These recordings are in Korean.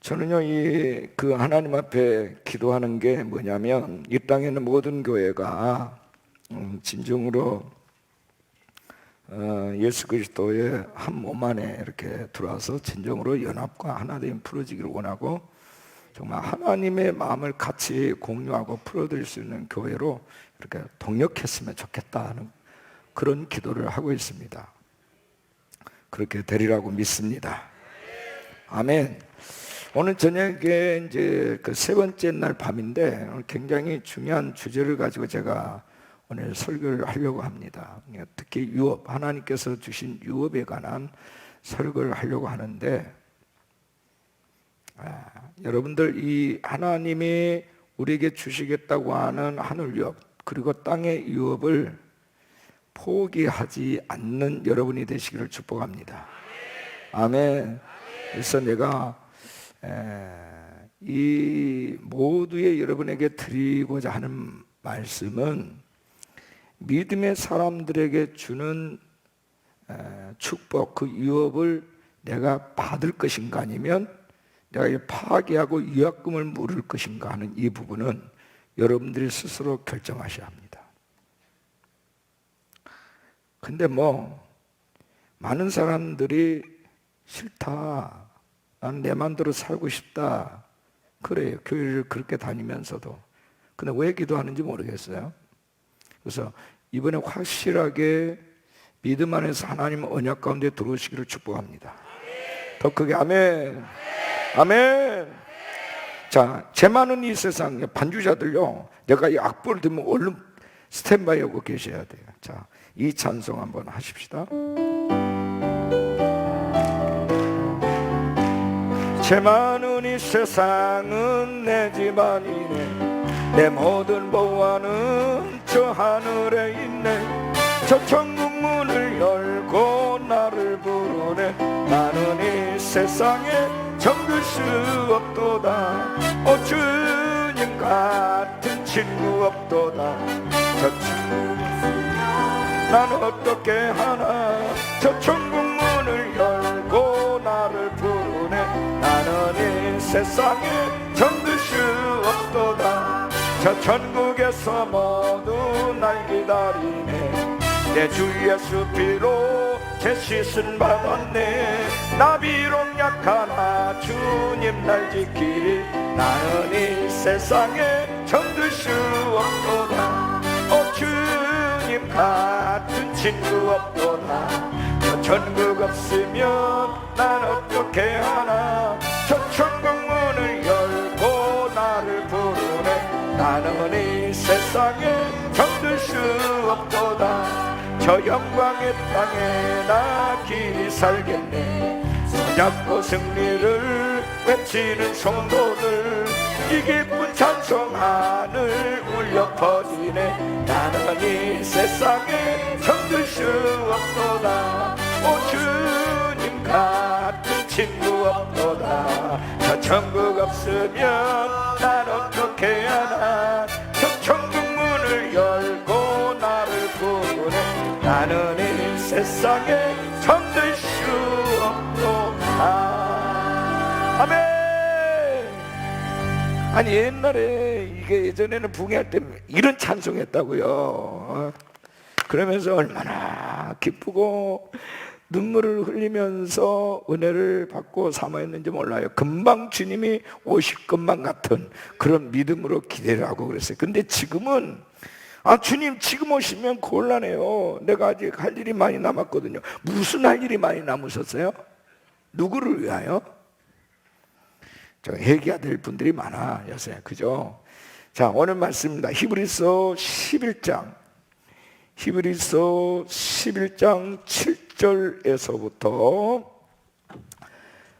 저는요, 그 하나님 앞에 기도하는 게 뭐냐면, 이 땅에 있는 모든 교회가 진정으로 예수 그리스도의 한 몸 안에 이렇게 들어와서 진정으로 연합과 하나됨이 풀어지기를 원하고, 정말 하나님의 마음을 같이 공유하고 풀어드릴 수 있는 교회로 이렇게 동력했으면 좋겠다는 그런 기도를 하고 있습니다. 그렇게 되리라고 믿습니다. 아멘. 오늘 저녁에 이제 그 세 번째 날 밤인데, 굉장히 중요한 주제를 가지고 제가 오늘 설교를 하려고 합니다. 특히 유업, 하나님께서 주신 유업에 관한 설교를 하려고 하는데, 여러분들, 이 하나님이 우리에게 주시겠다고 하는 하늘 유업, 그리고 땅의 유업을 포기하지 않는 여러분이 되시기를 축복합니다. 아멘. 그래서 내가 이 모두의 여러분에게 드리고자 하는 말씀은, 믿음의 사람들에게 주는 축복, 그 유업을 내가 받을 것인가, 아니면 내가 파기하고 위약금을 물을 것인가 하는 이 부분은 여러분들이 스스로 결정하셔야 합니다. 근데 많은 사람들이 싫다, 난 내 맘대로 살고 싶다, 그래요. 교회를 그렇게 다니면서도. 근데 왜 기도하는지 모르겠어요. 그래서 이번에 확실하게 믿음 안에서 하나님 언약 가운데 들어오시기를 축복합니다. 더 크게 아멘. 아멘. 자, 제 많은 이 세상 반주자들요, 내가 이 악보를 들면 얼른 스탠바이 하고 계셔야 돼요. 자, 이 찬송 한번 하십시다. 제 많은 이 세상은 내 집안이네, 내 모든 보화는 저 하늘에 있네, 저 천국 문을 열고 나를 부르네, 나는 이 세상에 정들 수 없도다, 오 주님 같은 친구 없도다, 저 친구 난 어떻게 하나, 저 천국 문을 열고 나를 부르네, 나는 이 세상에 정들 수 없도다, 저 천국에서 모두 날 기다리네, 내 주 예수 피로 제 씻은 받았네, 나 비록 약하나 주님 날 지키리, 나는 이 세상에 정들 수 없도다, 오 주님 같은 친구 없도다, 저 천국 없으면 난 어떻게 하나, 저 천국 문을 열고 나를 부르네, 나는 이 세상에 정들 수 없도다, 저 영광의 땅에 나 길이 살겠네, 손잡고 승리를 외치는 성도들, 이 기쁜 찬송하늘 울려 퍼지네, 나는 이 세상에 정들 수 없도다, 오 주님 같은 친구 없도다, 저 천국 없으면 난 어떻게 하나, 저 천국 문을 열고 나를 부르네, 나는 이 세상에 정들 수 없도다. 아멘. 아니, 옛날에 이게 예전에는 붕괴할 때 이런 찬송했다고요. 그러면서 얼마나 기쁘고 눈물을 흘리면서 은혜를 받고 사모했는지 몰라요. 금방 주님이 오실 것만 같은 그런 믿음으로 기대를 하고 그랬어요. 근데 지금은 주님 지금 오시면 곤란해요. 내가 아직 할 일이 많이 남았거든요. 무슨 할 일이 많이 남으셨어요? 누구를 위하여? 회개해야 될 분들이 많아 요새, 그죠? 자, 오늘 말씀입니다. 히브리서 11장 7절에서부터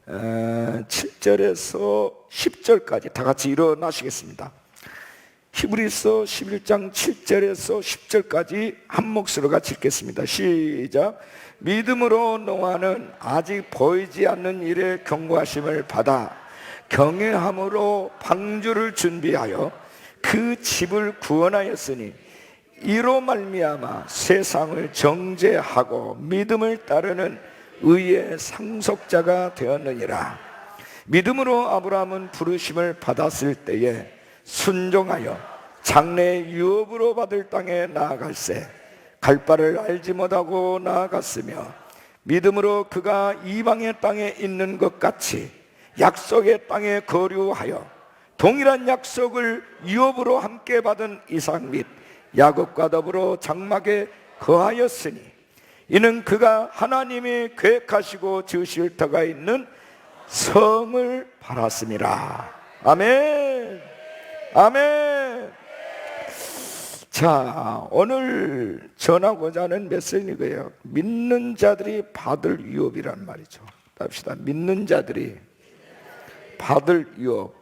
7절에서 10절까지 다 같이 일어나시겠습니다. 히브리서 11장 7절에서 10절까지 한 목소리로 같이 읽겠습니다. 시작. 믿음으로 노아는 아직 보이지 않는 일에 경고하심을 받아 경외함으로 방주를 준비하여 그 집을 구원하였으니, 이로 말미암아 세상을 정죄하고 믿음을 따르는 의의 상속자가 되었느니라. 믿음으로 아브라함은 부르심을 받았을 때에 순종하여 장래의 유업으로 받을 땅에 나아갈새 갈 바를 알지 못하고 나아갔으며 믿음으로 그가 이방의 땅에 있는 것 같이 약속의 땅에 거류하여 동일한 약속을 유업으로 함께 받은 이삭 및 야곱과 더불어 장막에 거하였으니 이는 그가 하나님이 계획하시고 지으실 터가 있는 성을 바랐음이라. 아멘. 아멘. 자, 오늘 전하고자 하는 메시지는 이거예요. 믿는 자들이 받을 유업이란 말이죠. 합시다. 믿는 자들이 받을 유업.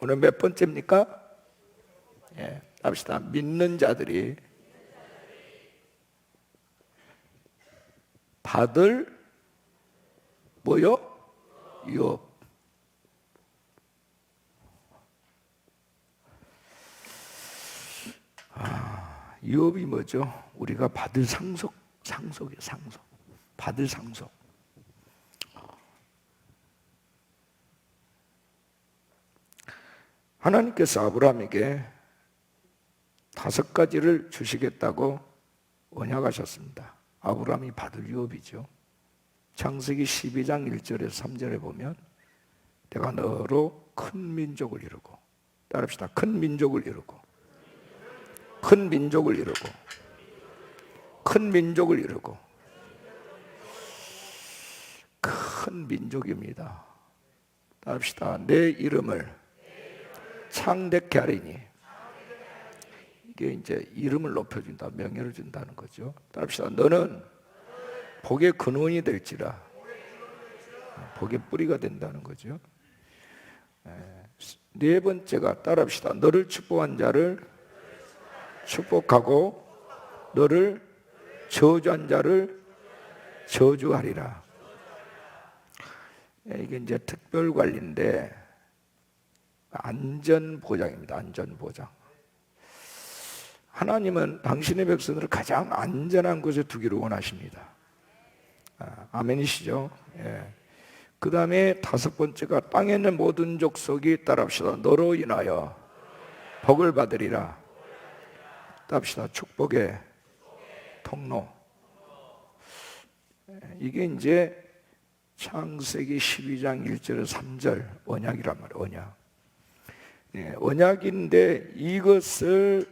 오늘 몇 번째입니까? 예, 합시다. 믿는 자들이 받을 뭐요? 유업. 유업이 뭐죠? 우리가 받을 상속이에요. 상속. 받을 상속. 하나님께서 아브라함에게 5가지를 주시겠다고 언약하셨습니다. 아브라함이 받을 유업이죠. 창세기 12장 1절에서 3절에 보면 내가 너로 큰 민족을 이루고, 따라합시다. 큰 민족을 이루고, 큰 민족을 이루고, 큰 민족을 이루고, 큰 민족입니다. 따라합시다. 내 이름을 창대케 하리니. 이게 이제 이름을 높여준다, 명예를 준다는 거죠. 따라합시다. 너는 복의 근원이 될지라. 복의 뿌리가 된다는 거죠. 네 번째가 따라합시다. 너를 축복한 자를 축복하고 너를 저주한 자를 저주하리라. 이게 이제 특별 관리인데 안전 보장입니다. 안전 보장. 하나님은 당신의 백성들을 가장 안전한 곳에 두기를 원하십니다. 아멘이시죠? 예. 그 다음에 5번째가 땅에 있는 모든 족속이 따라합시다. 너로 인하여 복을 받으리라. 따라합시다. 축복의 통로. 이게 이제 창세기 12장 1절에서 3절 언약이란 말이에요. 언약. 예, 언약인데 이것을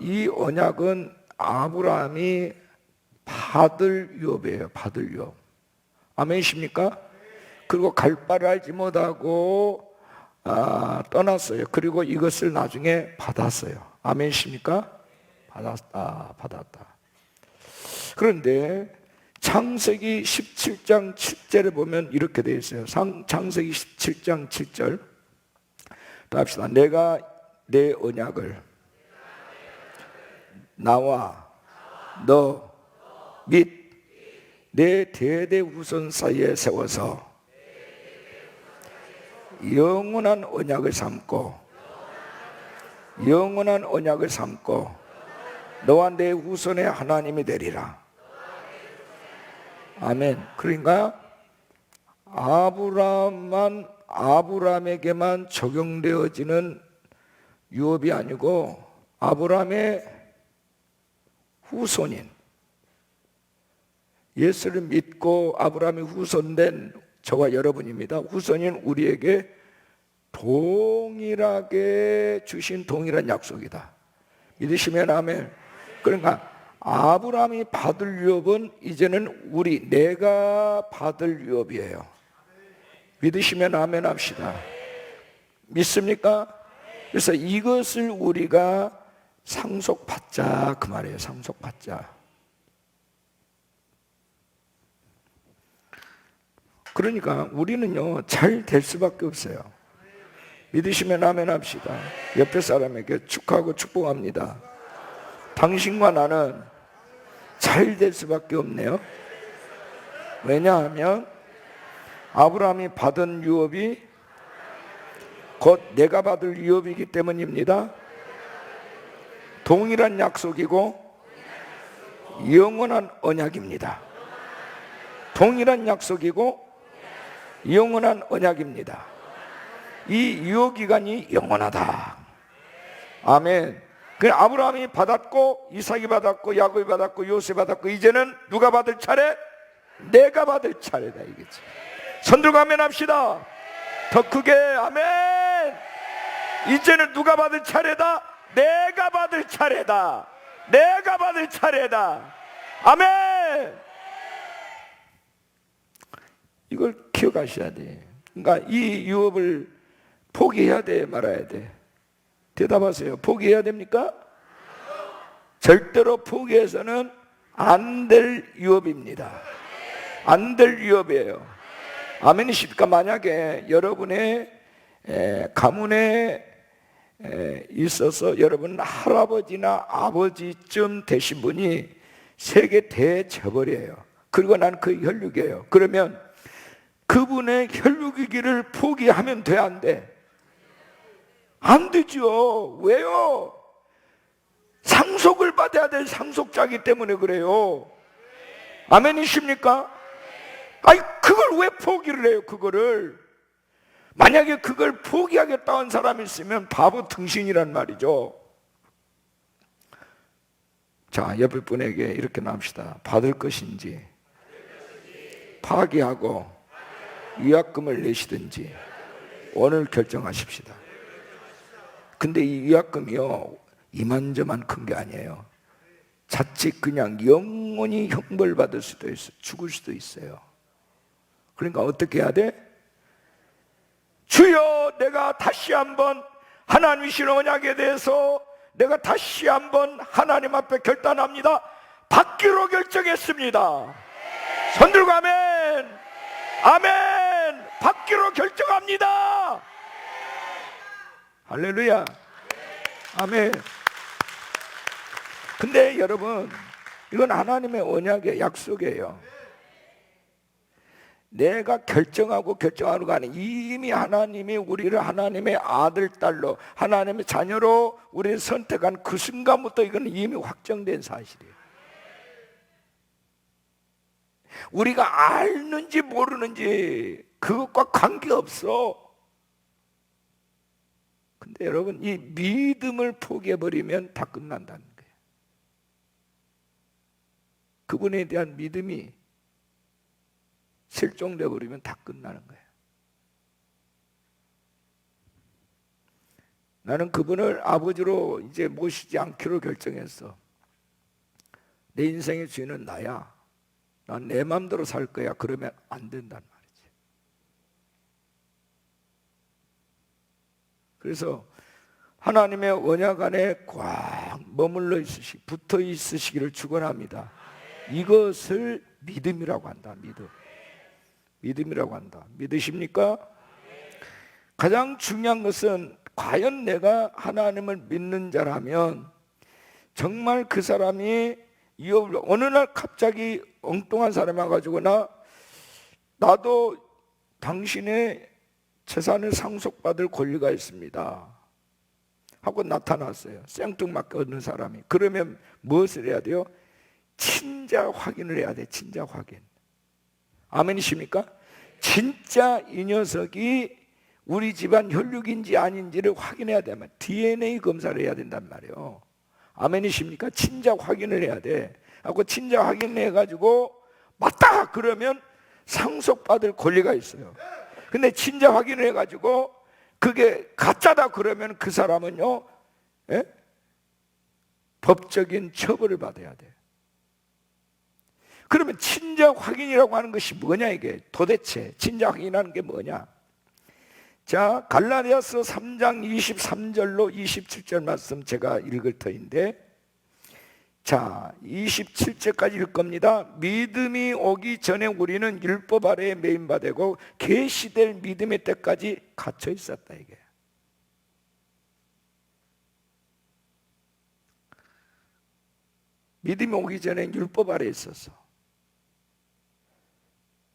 이 언약은 아브라함이 받을 유업이에요. 받을 유업. 아멘이십니까? 그리고 갈 바를 알지 못하고 떠났어요. 그리고 이것을 나중에 받았어요. 아멘이십니까? 받았다. 그런데 창세기 17장 7절에 보면 이렇게 되어 있어요. 창세기 17장 7절. 다 합시다. 내가 내 언약을 나와 너 및 내 대대 후손 사이에 세워서 영원한 언약을 삼고 영원한 언약을 삼고 너와 내 후손의 하나님이 되리라. 아멘. 그러니까 아브라함에게만 적용되어지는 유업이 아니고 아브라함의 후손인, 예수를 믿고 아브라함의 후손된 저와 여러분입니다. 후손인 우리에게 동일하게 주신 동일한 약속이다. 믿으시면 아멘. 그러니까 아브라함이 받을 유업은 이제는 내가 받을 유업이에요. 믿으시면 아멘 합시다. 믿습니까? 그래서 이것을 우리가 상속받자 그 말이에요. 상속받자. 그러니까 우리는요 잘 될 수밖에 없어요. 믿으시면 아멘 합시다. 옆에 사람에게 축하하고 축복합니다. 당신과 나는 잘 될 수밖에 없네요. 왜냐하면 아브라함이 받은 유업이 곧 내가 받을 유업이기 때문입니다. 동일한 약속이고 영원한 언약입니다. 동일한 약속이고 영원한 언약입니다. 이 유효기간이 영원하다. 아멘. 그 아브라함이 받았고, 이삭이 받았고, 야곱이 받았고, 요셉이 받았고, 이제는 누가 받을 차례? 내가 받을 차례다 이거지. 손들고 아멘 합시다. 더 크게 아멘. 이제는 누가 받을 차례다? 내가 받을 차례다. 내가 받을 차례다. 아멘. 이걸 기억하셔야 돼. 그러니까 이 유업을 포기해야 돼, 말아야 돼? 대답하세요. 포기해야 됩니까? 절대로 포기해서는 안 될 유업입니다. 안 될 유업이에요. 아멘이십니까? 만약에 여러분의 가문에 있어서 여러분 할아버지나 아버지쯤 되신 분이 세계 대재벌이에요. 그리고 난 그 혈육이에요. 그러면 그분의 혈육이기를 포기하면 돼, 안 돼? 안 되죠. 왜요? 상속을 받아야 될 상속자이기 때문에 그래요. 아멘이십니까? 아니, 그걸 왜 포기를 해요, 그거를? 만약에 그걸 포기하겠다는 사람이 있으면 바보 등신이란 말이죠. 자, 옆에 분에게 이렇게 납시다. 받을 것인지 파기하고 위약금을 내시든지 오늘 결정하십시다. 근데 이 위약금이요, 이만저만 큰 게 아니에요. 자칫 그냥 영원히 형벌받을 수도 있어요. 죽을 수도 있어요. 그러니까 어떻게 해야 돼? 주여, 내가 다시 한번 하나님이 주신 언약에 대해서 내가 다시 한번 하나님 앞에 결단합니다. 받기로 결정했습니다. 손들고 아멘. 아멘. 받기로 결정합니다. 할렐루야. 아멘. 근데 여러분, 이건 하나님의 언약의 약속이에요. 내가 결정하고 결정하는 거 아니에요. 이미 하나님이 우리를 하나님의 아들, 딸로, 하나님의 자녀로 우리를 선택한 그 순간부터 이건 이미 확정된 사실이에요. 우리가 알는지 모르는지 그것과 관계없어. 근데 여러분, 이 믿음을 포기해버리면 다 끝난다는 거예요. 그분에 대한 믿음이 실종돼 버리면 다 끝나는 거예요. 나는 그분을 아버지로 이제 모시지 않기로 결정했어. 내 인생의 주인은 나야. 난 내 마음대로 살 거야. 그러면 안 된단 말이지. 그래서 하나님의 언약 안에 꽉 머물러 있으시, 붙어 있으시기를 축원합니다. 이것을 믿음이라고 한다. 믿음이라고 한다. 믿으십니까? 가장 중요한 것은 과연 내가 하나님을 믿는 자라면 정말 그 사람이 어느 날 갑자기 엉뚱한 사람이 와가지고 나도 당신의 재산을 상속받을 권리가 있습니다 하고 나타났어요. 생뚱맞게 얻는 사람이. 그러면 무엇을 해야 돼요? 친자 확인을 해야 돼. 친자 확인. 아멘이십니까? 진짜 이 녀석이 우리 집안 혈육인지 아닌지를 확인해야 되면 DNA 검사를 해야 된단 말이에요. 아멘이십니까? 친자 확인을 해야 돼. 하고 친자 확인을 해가지고 맞다 그러면 상속받을 권리가 있어요. 근데 친자 확인을 해가지고 그게 가짜다 그러면 그 사람은요, 법적인 처벌을 받아야 돼. 그러면 친자 확인이라고 하는 것이 뭐냐, 이게 도대체 친자 확인이라는 게 뭐냐? 자, 갈라디아서 3장 23절로 27절 말씀 제가 읽을 터인데, 자, 27절까지 읽을 겁니다. 믿음이 오기 전에 우리는 율법 아래에 매인바 되고 계시될 믿음의 때까지 갇혀 있었다, 이게. 믿음이 오기 전에 율법 아래에 있었어.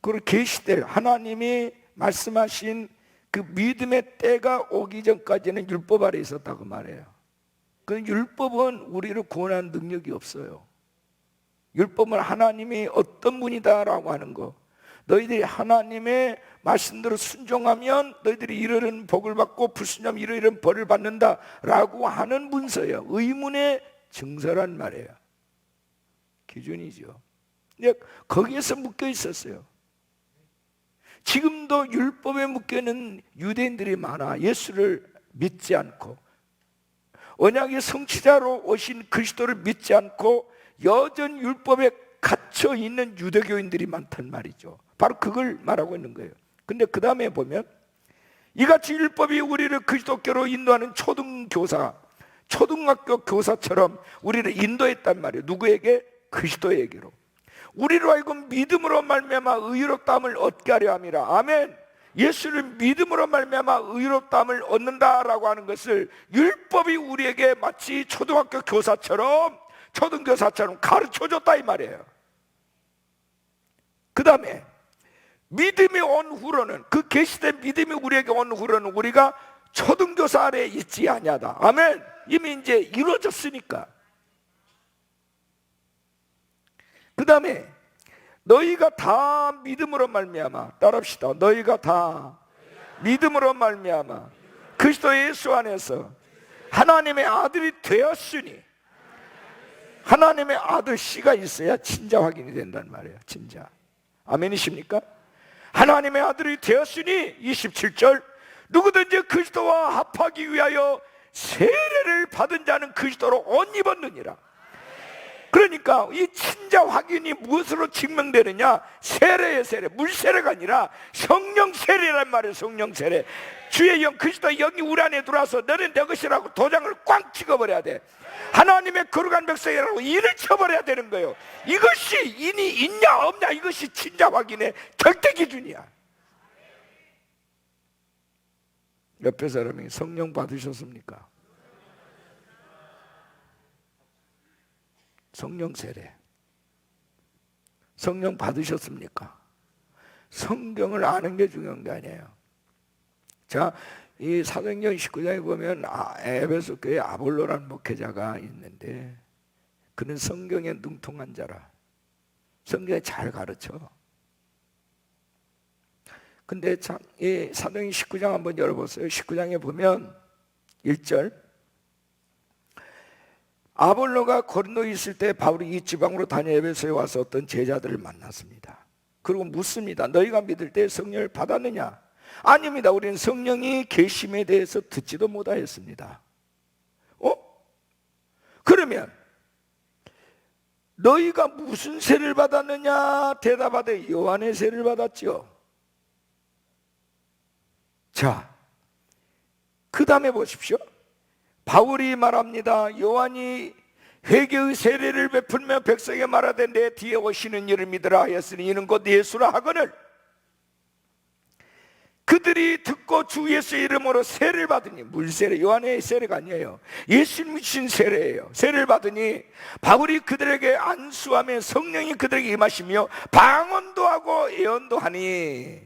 그리고 계시될 하나님이 말씀하신 그 믿음의 때가 오기 전까지는 율법 아래에 있었다고 말해요. 그 율법은 우리를 구원하는 능력이 없어요. 율법은 하나님이 어떤 분이다라고 하는 거, 너희들이 하나님의 말씀대로 순종하면 너희들이 이러이러한 복을 받고 불순종하면 이러이러한 벌을 받는다 라고 하는 문서예요. 의문의 증서란 말이에요. 기준이죠. 근데 거기에서 묶여 있었어요. 지금도 율법에 묶여있는 유대인들이 많아. 예수를 믿지 않고 언약의 성취자로 오신 그리스도를 믿지 않고 여전히 율법에 갇혀 있는 유대교인들이 많단 말이죠. 바로 그걸 말하고 있는 거예요. 근데 그 다음에 보면 이같이 율법이 우리를 그리스도께로 인도하는 초등교사, 초등학교 교사처럼 우리를 인도했단 말이에요. 누구에게? 그리스도에게로. 우리로 하여금 믿음으로 말미암아 의롭다함을 얻게 하려 함이라. 아멘. 예수를 믿음으로 말미암아 의롭다함을 얻는다라고 하는 것을 율법이 우리에게 마치 초등학교 교사처럼, 초등교사처럼 가르쳐줬다 이 말이에요. 그 다음에 믿음이 온 후로는, 그 계시된 믿음이 우리에게 온 후로는 우리가 초등교사 아래에 있지 아니하다. 아멘. 이미 이제 이루어졌으니까. 그 다음에 너희가 다 믿음으로 말미암아, 따라합시다. 너희가 다 믿음으로 말미암아 그리스도 예수 안에서 하나님의 아들이 되었으니, 하나님의 아들 씨가 있어야 진짜 확인이 된단 말이에요. 진짜. 아멘이십니까? 하나님의 아들이 되었으니 27절 누구든지 그리스도와 합하기 위하여 세례를 받은 자는 그리스도로 옷 입었느니라. 그러니까 이 친자 확인이 무엇으로 증명되느냐? 세례의 세례, 물세례가 아니라 성령 세례란 말이에요. 성령 세례. 주의 영, 그리스도의 영이 우리 안에 들어와서 너는 내 것이라고 도장을 꽝 찍어버려야 돼. 하나님의 거룩한 백성이라고 이를 쳐버려야 되는 거예요. 이것이 인이 있냐 없냐, 이것이 친자 확인의 절대 기준이야. 옆에 사람이 성령 받으셨습니까? 성령 세례, 성령 받으셨습니까? 성경을 아는 게 중요한 게 아니에요. 자, 이 사도행전 19장에 보면 에베소 교회 아볼로라는 목회자가 있는데 그는 성경에 능통한 자라. 성경에 잘 가르쳐. 근데 참, 이 사도행전 19장 한번 열어보세요. 19장에 보면 1절 아볼로가 고린도에 있을 때 바울이 이 지방으로 다녀 에베소에 와서 어떤 제자들을 만났습니다. 그리고 묻습니다. 너희가 믿을 때 성령을 받았느냐? 아닙니다. 우리는 성령이 계심에 대해서 듣지도 못하였습니다. 그러면 너희가 무슨 세례를 받았느냐? 대답하되 요한의 세례를 받았지요. 자, 그 다음에 보십시오. 바울이 말합니다. 요한이 회개의 세례를 베풀며 백성에게 말하되 내 뒤에 오시는 이를 믿으라 하였으니 이는 곧 예수라 하거늘 그들이 듣고 주 예수의 이름으로 세례를 받으니, 물세례, 요한의 세례가 아니에요. 예수님이 주신 세례예요. 세례를 받으니 바울이 그들에게 안수하며 성령이 그들에게 임하시며 방언도 하고 예언도 하니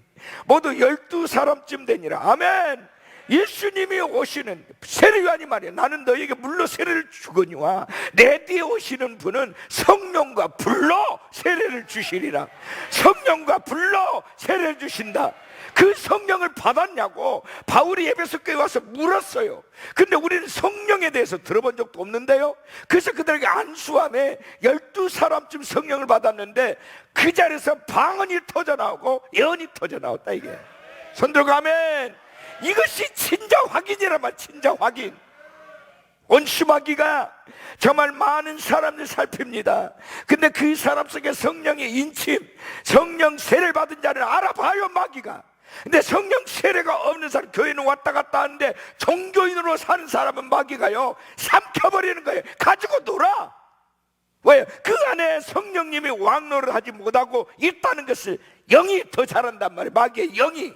모두 12사람쯤 되니라. 아멘. 예수님이 오시는 세례 요한이 말이야. 나는 너에게 물로 세례를 주거니와 내 뒤에 오시는 분은 성령과 불로 세례를 주시리라. 성령과 불로 세례를 주신다. 그 성령을 받았냐고 바울이 에베소 교회에 와서 물었어요. 근데 우리는 성령에 대해서 들어본 적도 없는데요. 그래서 그들에게 안수함에 12사람쯤 성령을 받았는데 그 자리에서 방언이 터져나오고 예언이 터져나왔다. 이게 손들고 아멘. 이것이 친자 확인이란 말. 친자 확인. 온심하기가 정말 많은 사람들 살핍니다. 근데 그 사람 속에 성령의 인침, 성령 세례를 받은 자를 알아봐요. 마귀가. 근데 성령 세례가 없는 사람, 교회는 왔다 갔다 하는데 종교인으로 사는 사람은 마귀가요 삼켜버리는 거예요. 가지고 놀아. 왜요? 그 안에 성령님이 왕노를 하지 못하고 있다는 것을 영이 더 잘한단 말이에요. 마귀의 영이.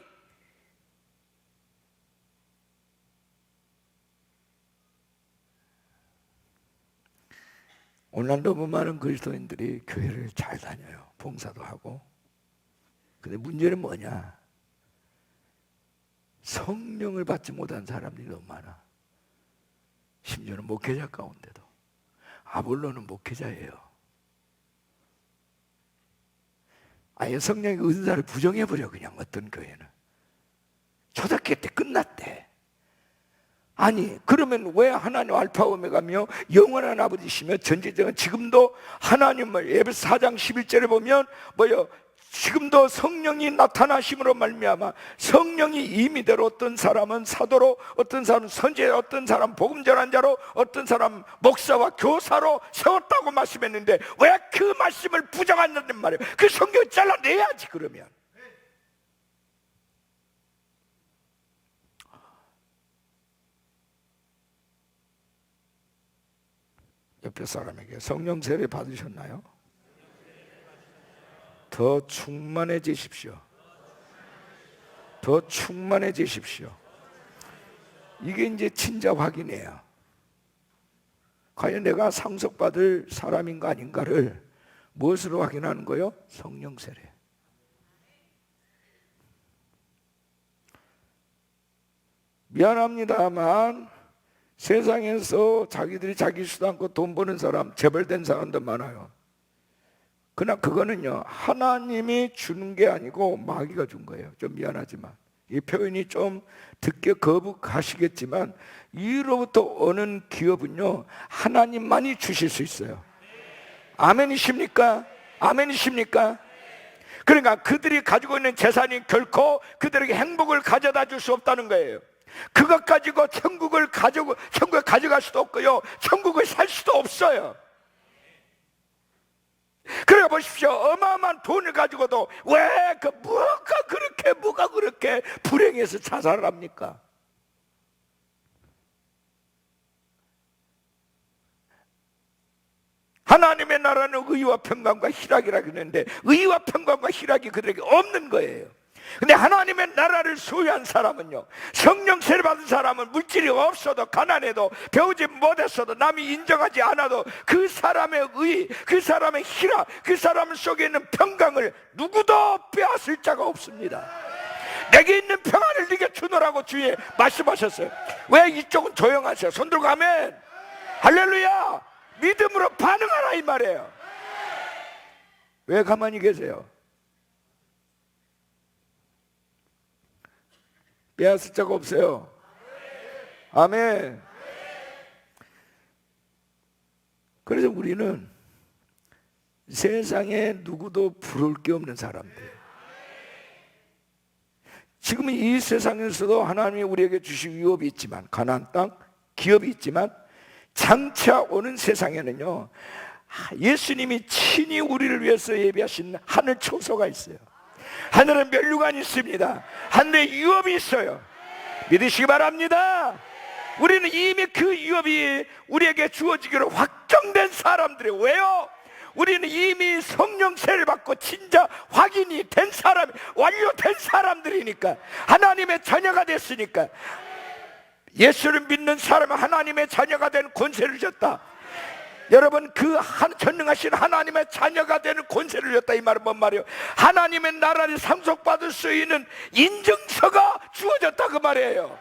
오늘 너무 많은 그리스도인들이 교회를 잘 다녀요. 봉사도 하고. 근데 문제는 뭐냐? 성령을 받지 못한 사람들이 너무 많아. 심지어는 목회자 가운데도. 아볼로는 목회자예요. 아예 성령의 은사를 부정해버려. 그냥 어떤 교회는 초등학교 때 끝났대. 아니 그러면 왜 하나님 알파 오메가며 영원한 아버지시며 전지전능, 지금도 하나님을, 에베소 4장 11절에 보면 뭐요? 지금도 성령이 나타나심으로 말미암아 성령이 임의대로 어떤 사람은 사도로, 어떤 사람은 선지자, 어떤 사람은 복음 전한 자로, 어떤 사람은 목사와 교사로 세웠다고 말씀했는데 왜 그 말씀을 부정한다는 말이에요? 그 성경 잘라내야지. 그러면 옆에 사람에게 성령 세례 받으셨나요? 더 충만해지십시오. 더 충만해지십시오. 이게 이제 진짜 확인이에요. 과연 내가 상속받을 사람인가 아닌가를 무엇으로 확인하는 거예요? 성령 세례. 미안합니다만 세상에서 자기들이 자기 수도 않고 돈 버는 사람, 재벌된 사람도 많아요. 그러나 그거는요, 하나님이 주는 게 아니고 마귀가 준 거예요. 좀 미안하지만 이 표현이 좀 듣기 거북하시겠지만 이로부터 오는 기업은요 하나님만이 주실 수 있어요. 아멘이십니까? 아멘이십니까? 그러니까 그들이 가지고 있는 재산이 결코 그들에게 행복을 가져다 줄 수 없다는 거예요. 그것 가지고 천국을 가져갈 수도 없고요, 천국을 살 수도 없어요. 그러니까 보십시오. 어마어마한 돈을 가지고도 왜 뭐가 그렇게 불행해서 자살을 합니까? 하나님의 나라는 의와 평강과 희락이라고 했는데 의와 평강과 희락이 그들에게 없는 거예요. 근데 하나님의 나라를 소유한 사람은요, 성령 세례 받은 사람은 물질이 없어도, 가난해도, 배우지 못했어도, 남이 인정하지 않아도 그 사람의 의, 그 사람의 희락, 그 사람 속에 있는 평강을 누구도 빼앗을 자가 없습니다. 내게 있는 평안을 네게 주노라고 주님 말씀하셨어요. 왜 이쪽은 조용하세요? 손 들고 아멘. 할렐루야. 믿음으로 반응하라 이 말이에요. 왜 가만히 계세요? 빼앗을 자가 없어요. 아멘. 그래서 우리는 세상에 누구도 부러울 게 없는 사람들. 지금 이 세상에서도 하나님이 우리에게 주신 위협이 있지만, 가나안 땅, 기업이 있지만, 장차 오는 세상에는요 예수님이 친히 우리를 위해서 예비하신 하늘 초소가 있어요. 하늘은 면류관이 있습니다. 하늘에 유업이 있어요. 믿으시기 바랍니다. 우리는 이미 그 유업이 우리에게 주어지기로 확정된 사람들이에요. 왜요? 우리는 이미 성령 세례를 받고 진짜 확인이 된 사람, 완료된 사람들이니까, 하나님의 자녀가 됐으니까. 예수를 믿는 사람은 하나님의 자녀가 되는 권세를 줬다. 여러분, 그 전능하신 하나님의 자녀가 되는 권세를 줬다. 이 말은 뭔 말이에요? 하나님의 나라를 상속받을 수 있는 인증서가 주어졌다 그 말이에요.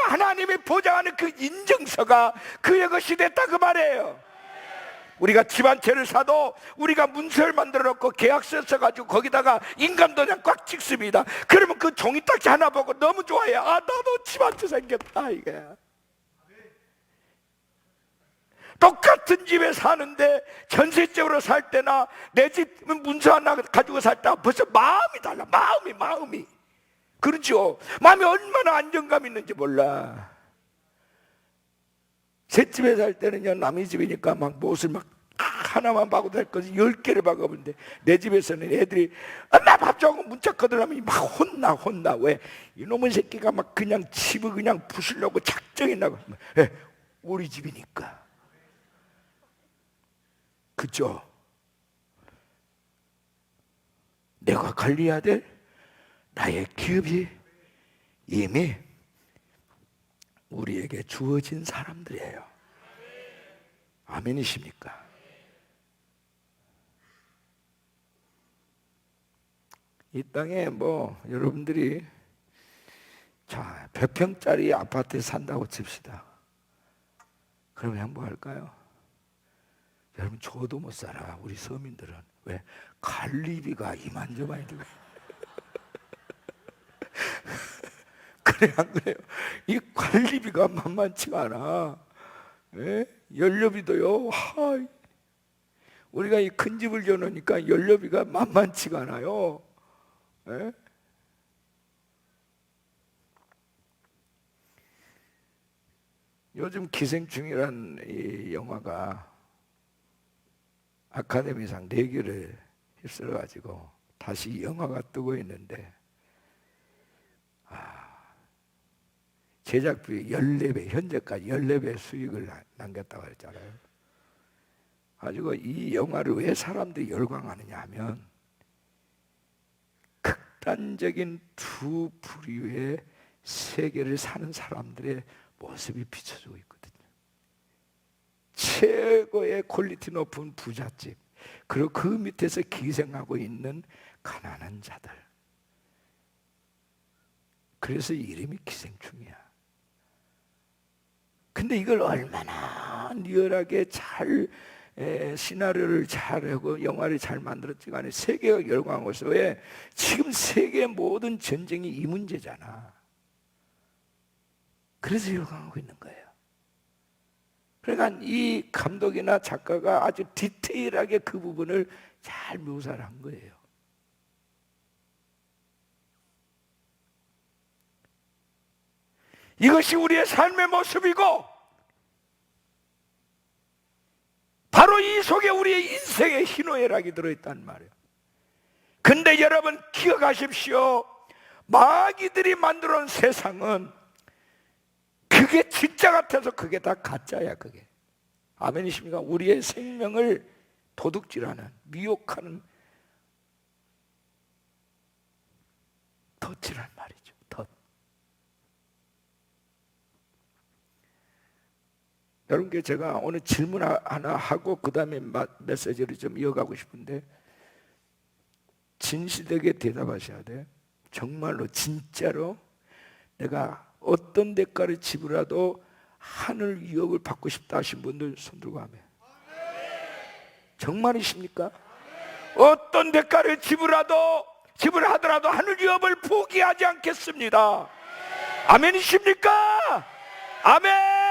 하나님이 보장하는 그 인증서가 그의 것이 됐다 그 말이에요. 우리가 집 한 채를 사도 우리가 문서를 만들어 놓고 계약서 써가지고 거기다가 인감도장 꽉 찍습니다. 그러면 그 종이딱지 하나 보고 너무 좋아해. 아, 나도 집 한 채 생겼다 이게. 똑같은 집에 사는데 전세적으로 살 때나 내 집 문서 하나 가지고 살 때 벌써 마음이 달라. 마음이 그렇죠. 마음이 얼마나 안정감 있는지 몰라. 새 집에 살 때는요, 남의 집이니까 막 못을 막 하나만 박아도 될 것을 10개를 박아보는데, 내 집에서는 애들이 엄마 밥 주고 문짝 거들하면 막 혼나. 왜? 이놈의 새끼가 막 그냥 집을 그냥 부수려고 작정했나고. 우리 집이니까. 그죠? 내가 관리해야 될 나의 기업이 이미 우리에게 주어진 사람들이에요. 아멘이십니까? 이 땅에 여러분들이 자 100평짜리 아파트에 산다고 칩시다. 그러면 행복할까요? 여러분 여러분 저도 못 살아. 우리 서민들은 왜? 관리비가 이만저만이 들고 그래 안 그래요? 이 관리비가 만만치가 않아. 예? 연료비도요. 우리가 이 큰 집을 지어놓으니까 연료비가 만만치가 않아요. 예? 요즘 기생충이란 이 영화가 아카데미상 4개를 휩쓸어가지고 다시 영화가 뜨고 있는데 제작비 14배, 현재까지 14배 수익을 남겼다고 했잖아요. 가지고 이 영화를 왜 사람들이 열광하느냐 하면 극단적인 두 부류의 세계를 사는 사람들의 모습이 비춰지고 있거든요. 최고의 퀄리티 높은 부잣집, 그리고 그 밑에서 기생하고 있는 가난한 자들. 그래서 이름이 기생충이야. 근데 이걸 얼마나 리얼하게 잘 시나리오를 잘하고 영화를 잘 만들었지 간에 세계가 열광한 것이 왜? 지금 세계 모든 전쟁이 이 문제잖아. 그래서 열광하고 있는 거예요. 그러니까 이 감독이나 작가가 아주 디테일하게 그 부분을 잘 묘사를 한 거예요. 이것이 우리의 삶의 모습이고 바로 이 속에 우리의 인생의 희노애락이 들어있단 말이에요. 근데 여러분 기억하십시오. 마귀들이 만들어 놓은 세상은 그게 진짜 같아서 그게 다 가짜야. 그게 아멘이십니까? 우리의 생명을 도둑질하는, 미혹하는 덫이란 말이죠. 덫. 여러분께 제가 오늘 질문 하나 하고 그 다음에 메시지를 좀 이어가고 싶은데 진실되게 대답하셔야 돼. 정말로 진짜로 내가 어떤 대가를 지불하도 하늘 유업을 받고 싶다 하신 분들 손 들고 하면 정말이십니까? 어떤 대가를 지불하더라도 하늘 유업을 포기하지 않겠습니다. 아멘이십니까? 아멘.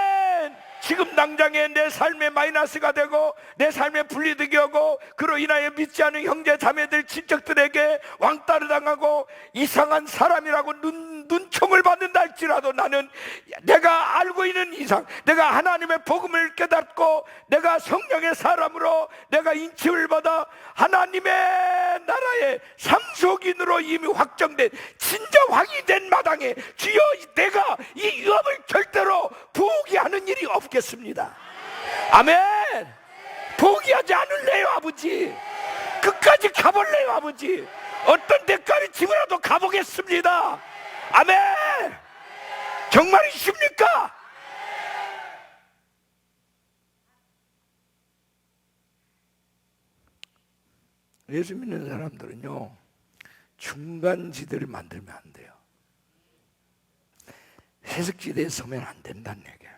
지금 당장에 내 삶에 마이너스가 되고 내 삶에 분리되게 하고 그로 인하여 믿지 않은 형제 자매들 친척들에게 왕따를 당하고 이상한 사람이라고 눈총을 받는다 할지라도 나는 내가 알고 있는 이상 내가 하나님의 복음을 깨닫고 내가 성령의 사람으로 내가 인침을 받아 하나님의 나라의 상속인으로 이미 확정된 진짜 왕이 된 마당에 주여 내가 이 유업을 절대로 포기하는 일이 없겠습니다. 아멘. 포기하지 않을래요 아버지. 끝까지 가볼래요 아버지. 어떤 대가를 지불하도 가보겠습니다. 아멘. 정말이십니까? 예수 믿는 사람들은요 중간지대를 만들면 안 돼요. 회색지대에 서면 안 된다는 얘기예요.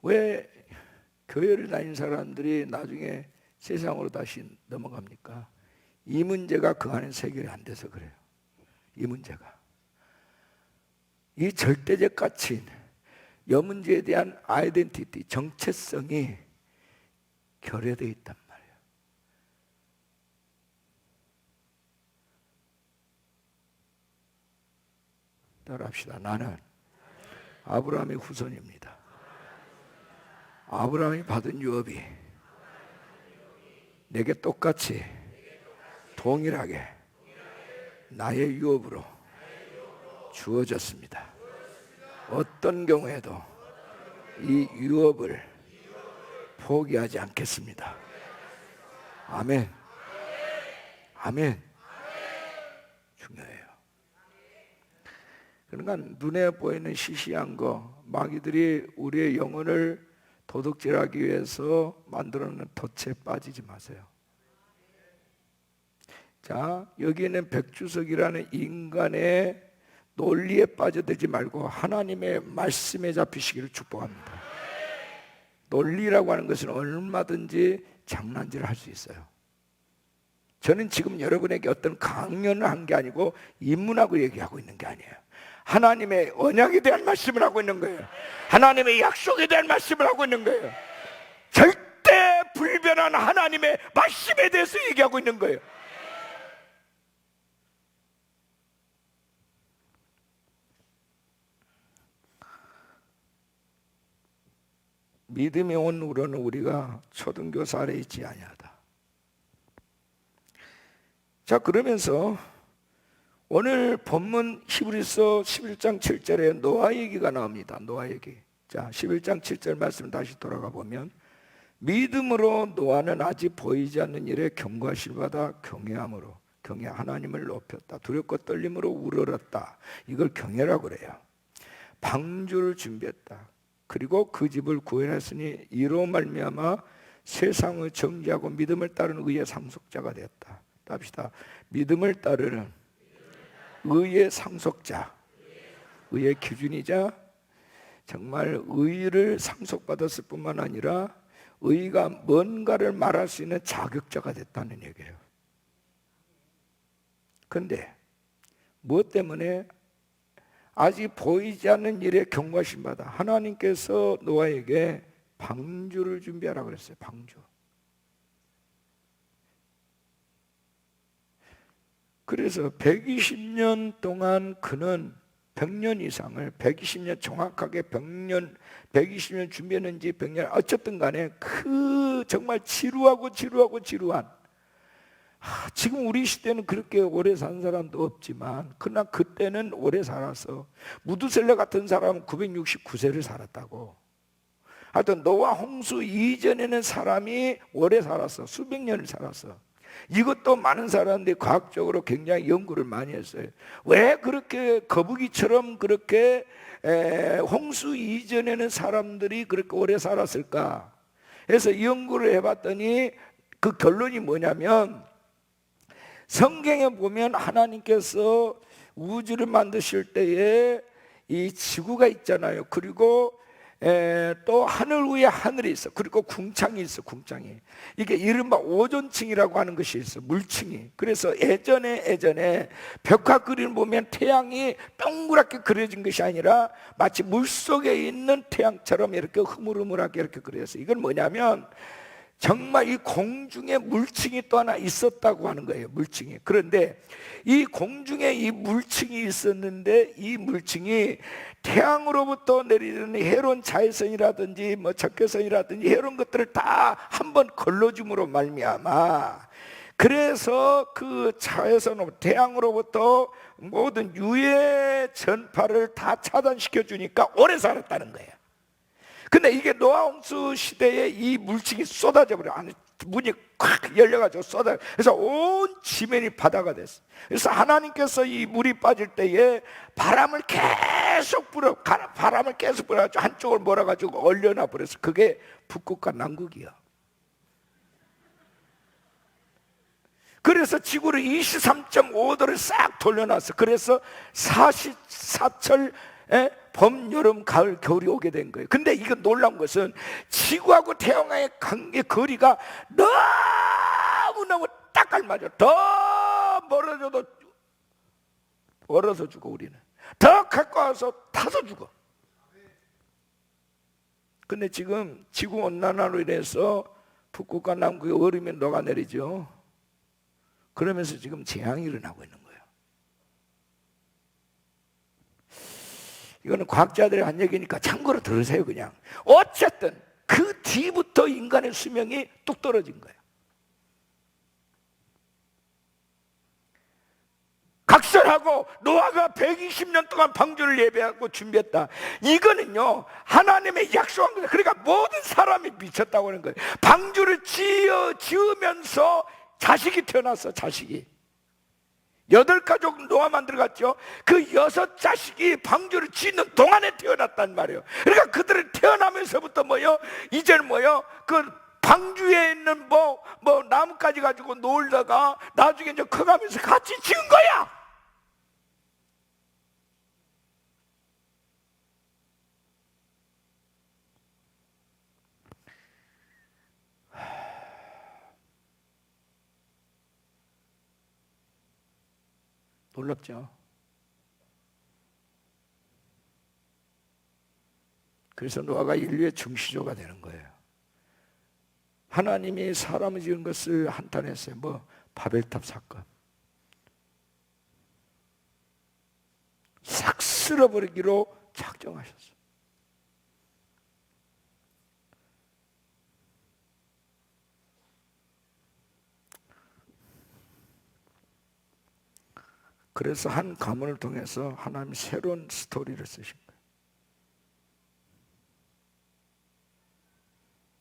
왜 교회를 다닌 사람들이 나중에 세상으로 다시 넘어갑니까? 이 문제가 그 안에 해결이 안 돼서 그래요. 이 문제가 이 절대적 가치인 여문제에 대한 아이덴티티, 정체성이 결여되어 있단 말이에요. 따라합시다. 나는 아브라함의 후손입니다. 아브라함이 받은 유업이 내게 똑같이 동일하게 나의 유업으로 주어졌습니다. 어떤 경우에도 이 유업을 포기하지 않겠습니다. 아멘. 아멘. 중요해요. 그러니까 눈에 보이는 시시한 거, 마귀들이 우리의 영혼을 도둑질하기 위해서 만들어놓은 덫에 빠지지 마세요. 자, 여기에는 백주석이라는 인간의 논리에 빠져들지 말고 하나님의 말씀에 잡히시기를 축복합니다. 논리라고 하는 것은 얼마든지 장난질을 할 수 있어요. 저는 지금 여러분에게 어떤 강연을 한 게 아니고 입문하고 얘기하고 있는 게 아니에요. 하나님의 언약에 대한 말씀을 하고 있는 거예요. 하나님의 약속에 대한 말씀을 하고 있는 거예요. 절대 불변한 하나님의 말씀에 대해서 얘기하고 있는 거예요. 믿음이 온 우러는 우리가 초등교사 아래 있지 아니하다. 자, 그러면서 오늘 본문 히브리서 11장 7절에 노아 얘기가 나옵니다. 노아 얘기. 자, 11장 7절 말씀 다시 돌아가 보면 믿음으로 노아는 아직 보이지 않는 일에 경고하실 바다 경외함으로 경외 하나님을 높였다. 두렵고 떨림으로 우러렀다. 이걸 경외라고 그래요. 방주를 준비했다. 그리고 그 집을 구원했으니 이로 말미암아 세상을 정죄하고 믿음을 따르는 의의 상속자가 되었다. 합시다. 믿음을 따르는 의의 상속자, 의의 기준이자 정말 의를 상속받았을 뿐만 아니라 의가 뭔가를 말할 수 있는 자격자가 됐다는 얘기예요. 그런데 무엇 때문에 아직 보이지 않는 일에 경고하심 받아 하나님께서 노아에게 방주를 준비하라 그랬어요. 방주. 그래서 120년 동안 그는 100년 이상을 120년 정확하게 120년 준비했는지 100년 어쨌든 간에 그 정말 지루한 지금 우리 시대는 그렇게 오래 산 사람도 없지만 그러나 그때는 오래 살아서 무두셀레 같은 사람은 969세를 살았다고. 하여튼 노아 홍수 이전에는 사람이 오래 살았어. 수백 년을 살았어. 이것도 많은 사람들이 과학적으로 굉장히 연구를 많이 했어요. 왜 그렇게 거북이처럼 그렇게 홍수 이전에는 사람들이 그렇게 오래 살았을까? 그래서 연구를 해봤더니 그 결론이 뭐냐면 성경에 보면 하나님께서 우주를 만드실 때에 이 지구가 있잖아요. 그리고 또 하늘 위에 하늘이 있어. 그리고 궁창이 있어. 궁창이 이게 이른바 오존층이라고 하는 것이 있어. 물층이. 그래서 예전에 벽화 그림을 보면 태양이 동그랗게 그려진 것이 아니라 마치 물속에 있는 태양처럼 이렇게 흐물흐물하게 이렇게 그려서 이건 뭐냐면 정말 이 공중에 물층이 또 하나 있었다고 하는 거예요. 물층이. 그런데 이 공중에 이 물층이 있었는데 이 물층이 태양으로부터 내리는 해로운 자외선이라든지 뭐 적외선이라든지 이런 것들을 다 한번 걸러줌으로 말미암아 그래서 그 자외선 태양으로부터 모든 유해 전파를 다 차단시켜 주니까 오래 살았다는 거예요. 근데 이게 노아 홍수 시대에 이 물층이 쏟아져 버려. 안에 문이 콱 열려가지고 쏟아. 그래서 온 지면이 바다가 됐어. 그래서 하나님께서 이 물이 빠질 때에 바람을 계속 불어가지고 한쪽을 몰아가지고 얼려놔 버렸어. 그게 북극과 남극이야. 그래서 지구를 23.5도를 싹 돌려놨어. 그래서 44철 봄, 여름, 가을, 겨울이 오게 된 거예요. 근데 이거 놀라운 것은 지구하고 태양의 관계 거리가 너무너무 딱 알맞아. 더 멀어져도 얼어서 죽어. 우리는 더 가까워서 타서 죽어. 근데 지금 지구 온난화로 인해서 북극과 남극의 얼음이 녹아내리죠. 그러면서 지금 재앙이 일어나고 있는 거예요. 이거는 과학자들이 한 얘기니까 참고로 들으세요. 그냥 어쨌든 그 뒤부터 인간의 수명이 뚝 떨어진 거예요. 각설하고 노아가 120년 동안 방주를 예배하고 준비했다. 이거는요 하나님의 약속한 거예요. 그러니까 모든 사람이 미쳤다고 하는 거예요. 방주를 지으면서 자식이 태어났어. 자식이 8가족 노아만 들어갔죠. 그 6자식이 방주를 짓는 동안에 태어났단 말이에요. 그러니까 그들은 태어나면서부터 이제는 그 방주에 있는 뭐 나뭇가지 가지고 놀다가 나중에 이제 커가면서 같이 지은 거야. 놀랍죠? 그래서 노아가 인류의 중시조가 되는 거예요. 하나님이 사람을 지은 것을 한탄했어요. 바벨탑 사건. 싹 쓸어버리기로 작정하셨어요. 그래서 한 가문을 통해서 하나님이 새로운 스토리를 쓰신 거예요.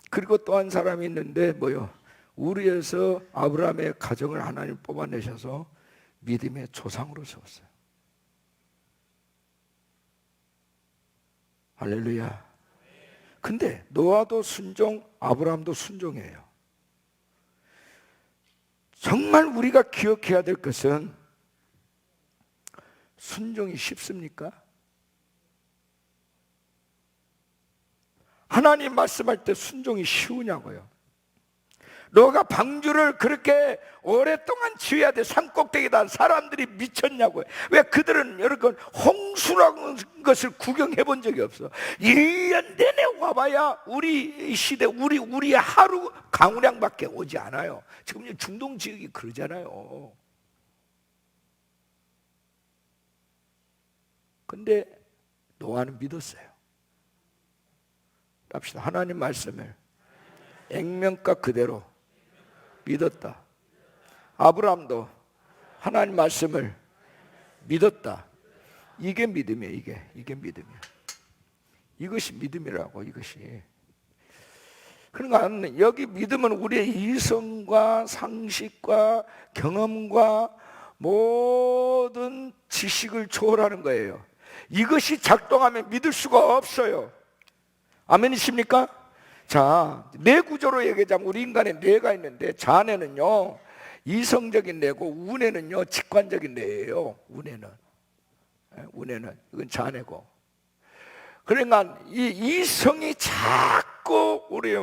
그리고 또 한 사람이 있는데 우리에서 아브라함의 가정을 하나님 뽑아내셔서 믿음의 조상으로 세웠어요. 할렐루야. 근데 노아도 순종, 아브라함도 순종이에요. 정말 우리가 기억해야 될 것은 순종이 쉽습니까? 하나님 말씀할 때 순종이 쉬우냐고요. 너가 방주를 그렇게 오랫동안 지어야 돼. 산꼭대기다. 사람들이 미쳤냐고요. 왜 그들은 여러분 홍수라는 것을 구경해 본 적이 없어. 1년 내내 와봐야 우리 시대 우리의 하루 강우량밖에 오지 않아요. 지금 중동 지역이 그러잖아요. 근데 노아는 믿었어요. 합시다. 하나님 말씀을 액면가 그대로 믿었다. 아브라함도 하나님 말씀을 믿었다. 이게 믿음이에요. 이게 믿음이에요. 이것이 믿음이라고. 이것이. 그러니까 여기 믿음은 우리의 이성과 상식과 경험과 모든 지식을 초월하는 거예요. 이것이 작동하면 믿을 수가 없어요. 아멘이십니까? 자, 뇌 구조로 얘기하자면 우리 인간에 뇌가 있는데 자뇌는요 이성적인 뇌고 우뇌는요 직관적인 뇌예요. 우뇌는 이건 자뇌고. 그러니까 이 이성이 자꾸 우리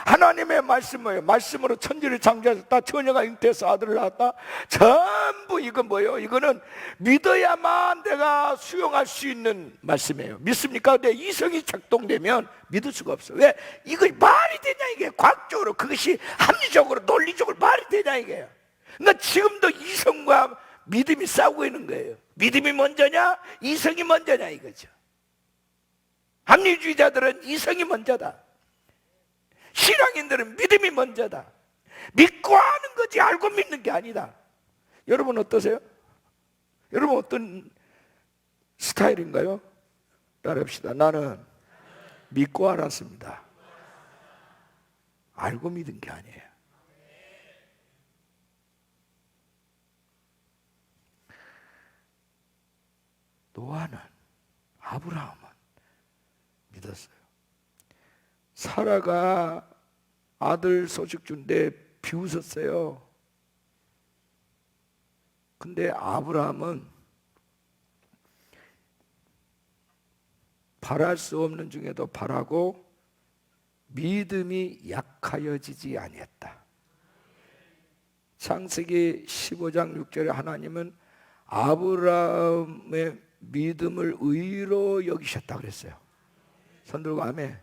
하나님의 말씀으로 천지를 창조하셨다. 처녀가 잉태해서 아들을 낳았다. 전부 이건 뭐예요? 이거는 믿어야만 내가 수용할 수 있는 말씀이에요. 믿습니까? 근데 이성이 작동되면 믿을 수가 없어요. 왜? 이거 말이 되냐 이게. 과학적으로 그것이 합리적으로 논리적으로 말이 되냐 이게. 그러니까 지금도 이성과 믿음이 싸우고 있는 거예요. 믿음이 먼저냐 이성이 먼저냐 이거죠. 합리주의자들은 이성이 먼저다. 신앙인들은 믿음이 먼저다. 믿고 하는 거지 알고 믿는 게 아니다. 여러분 어떠세요? 여러분 어떤 스타일인가요? 따라합시다. 나는 믿고 알았습니다. 알고 믿은 게 아니에요. 노아는, 아브라함은 믿었어요. 사라가 아들 소식 준데 비웃었어요. 근데 아브라함은 바랄 수 없는 중에도 바라고 믿음이 약하여지지 아니했다. 창세기 15장 6절에 하나님은 아브라함의 믿음을 의로 여기셨다 그랬어요. 손 들고 아멘.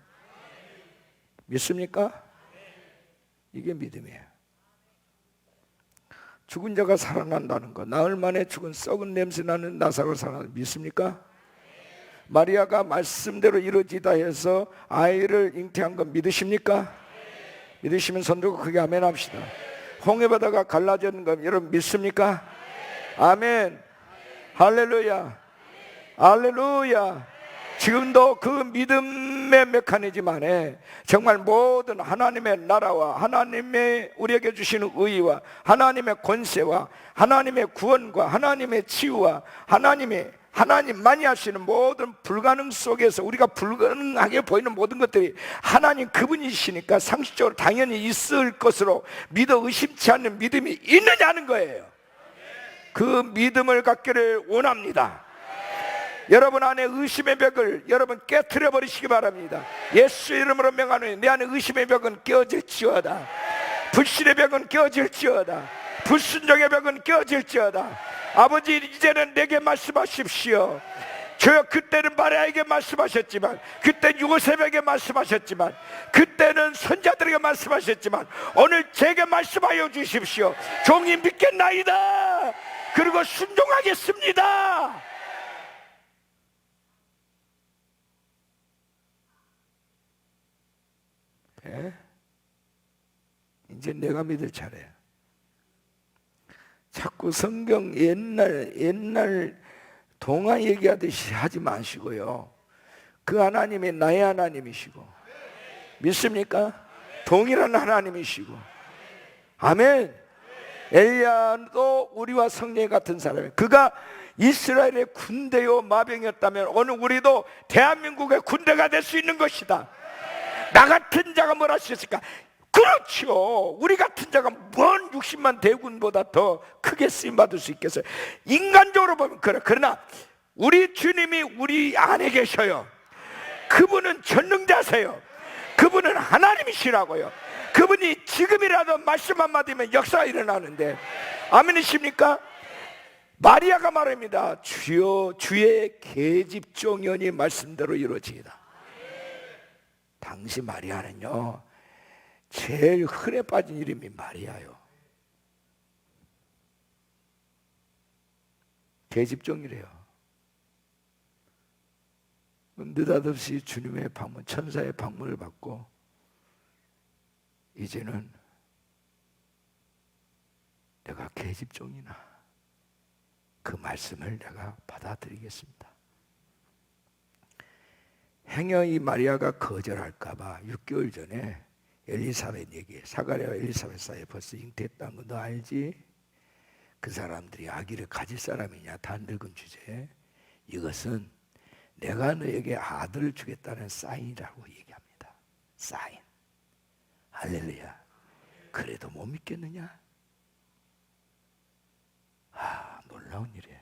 믿습니까? 이게 믿음이에요. 죽은 자가 살아난다는 거, 나흘 만에 죽은 썩은 냄새 나는 나사로 살아난다. 믿습니까? 마리아가 말씀대로 이루어지다 해서 아이를 잉태한 건 믿으십니까? 믿으시면 손 들고 크게 아멘 합시다. 홍해바다가 갈라졌는 건 여러분 믿습니까? 아멘. 할렐루야. 할렐루야. 지금도 그 믿음의 메커니즘 안에 정말 모든 하나님의 나라와 하나님의 우리에게 주시는 의의와 하나님의 권세와 하나님의 구원과 하나님의 치유와 하나님만이 하시는 모든 불가능 속에서 우리가 불가능하게 보이는 모든 것들이 하나님 그분이시니까 상식적으로 당연히 있을 것으로 믿어 의심치 않는 믿음이 있느냐는 거예요. 그 믿음을 갖기를 원합니다. 여러분 안에 의심의 벽을 여러분 깨트려 버리시기 바랍니다. 예수 이름으로 명하노니 내 안에 의심의 벽은 깨어질지어다. 불신의 벽은 깨어질지어다. 불순종의 벽은 깨어질지어다. 아버지, 이제는 내게 말씀하십시오. 저요, 그때는 마리아에게 말씀하셨지만, 그때 요셉에게 말씀하셨지만, 그때는 선자들에게 말씀하셨지만, 오늘 제게 말씀하여 주십시오. 종이 믿겠나이다. 그리고 순종하겠습니다. 예? 이제 내가 믿을 차례야. 자꾸 성경 옛날 동화 얘기하듯이 하지 마시고요. 그 하나님이 나의 하나님이시고, 믿습니까? 동일한 하나님이시고. 아멘. 엘리야도 우리와 성령 같은 사람이에요. 그가 이스라엘의 군대요 마병이었다면 오늘 우리도 대한민국의 군대가 될 수 있는 것이다. 나 같은 자가 뭘 할 수 있을까? 그렇죠. 우리 같은 자가 뭔 60만 대군보다 더 크게 쓰임받을 수 있겠어요? 인간적으로 보면 그래. 그러나 우리 주님이 우리 안에 계셔요. 그분은 전능자세요. 그분은 하나님이시라고요. 그분이 지금이라도 말씀 한마디면 역사가 일어나는데, 아멘이십니까? 마리아가 말합니다. 주여, 주의 계집종연이 말씀대로 이루어지이다. 당시 마리아는요, 제일 흔해 빠진 이름이 마리아요. 계집종이래요. 느닷없이 주님의 방문, 천사의 방문을 받고, 이제는 내가 계집종이나 그 말씀을 내가 받아들이겠습니다. 행여 이 마리아가 거절할까봐 6개월 전에 엘리사벳에게, 사가랴와 엘리사벳 사이에 벌써 잉태했다는 거 너 알지? 그 사람들이 아기를 가질 사람이냐? 다 늙은 주제에 이것은 내가 너에게 아들을 주겠다는 사인이라고 얘기합니다. 사인. 할렐루야. 그래도 못 믿겠느냐? 놀라운 일이에요.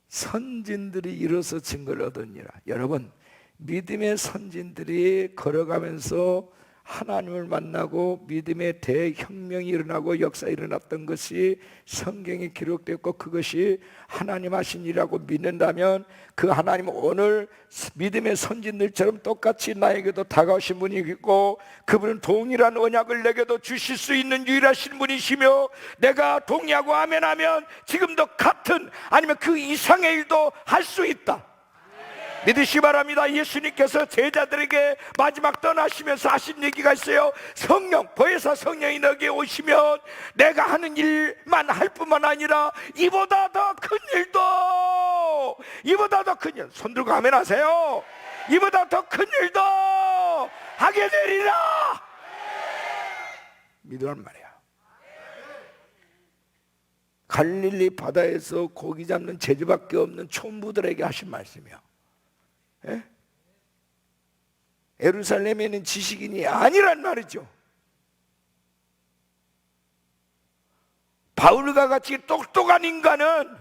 선진들이 이뤄서 증거를 얻으니라. 여러분, 믿음의 선진들이 걸어가면서 하나님을 만나고 믿음의 대혁명이 일어나고 역사가 일어났던 것이 성경에 기록되었고, 그것이 하나님 하신 일이라고 믿는다면 그 하나님은 오늘 믿음의 선진들처럼 똑같이 나에게도 다가오신 분이 있고, 그분은 동일한 언약을 내게도 주실 수 있는 유일하신 분이시며, 내가 동의하고 아멘하면 지금도 같은 아니면 그 이상의 일도 할 수 있다. 믿으시 바랍니다. 예수님께서 제자들에게 마지막 떠나시면서 하신 얘기가 있어요. 성령, 보혜사 성령이 너에게 오시면 내가 하는 일만 할 뿐만 아니라 이보다 더 큰 일도, 이보다 더 큰 일, 손 들고 아멘 하세요. 이보다 더 큰 일도 하게 되리라. 믿으란 말이야. 갈릴리 바다에서 고기 잡는 제주밖에 없는 촌부들에게 하신 말씀이요. 예? 예루살렘에는 지식인이 아니란 말이죠. 바울과 같이 똑똑한 인간은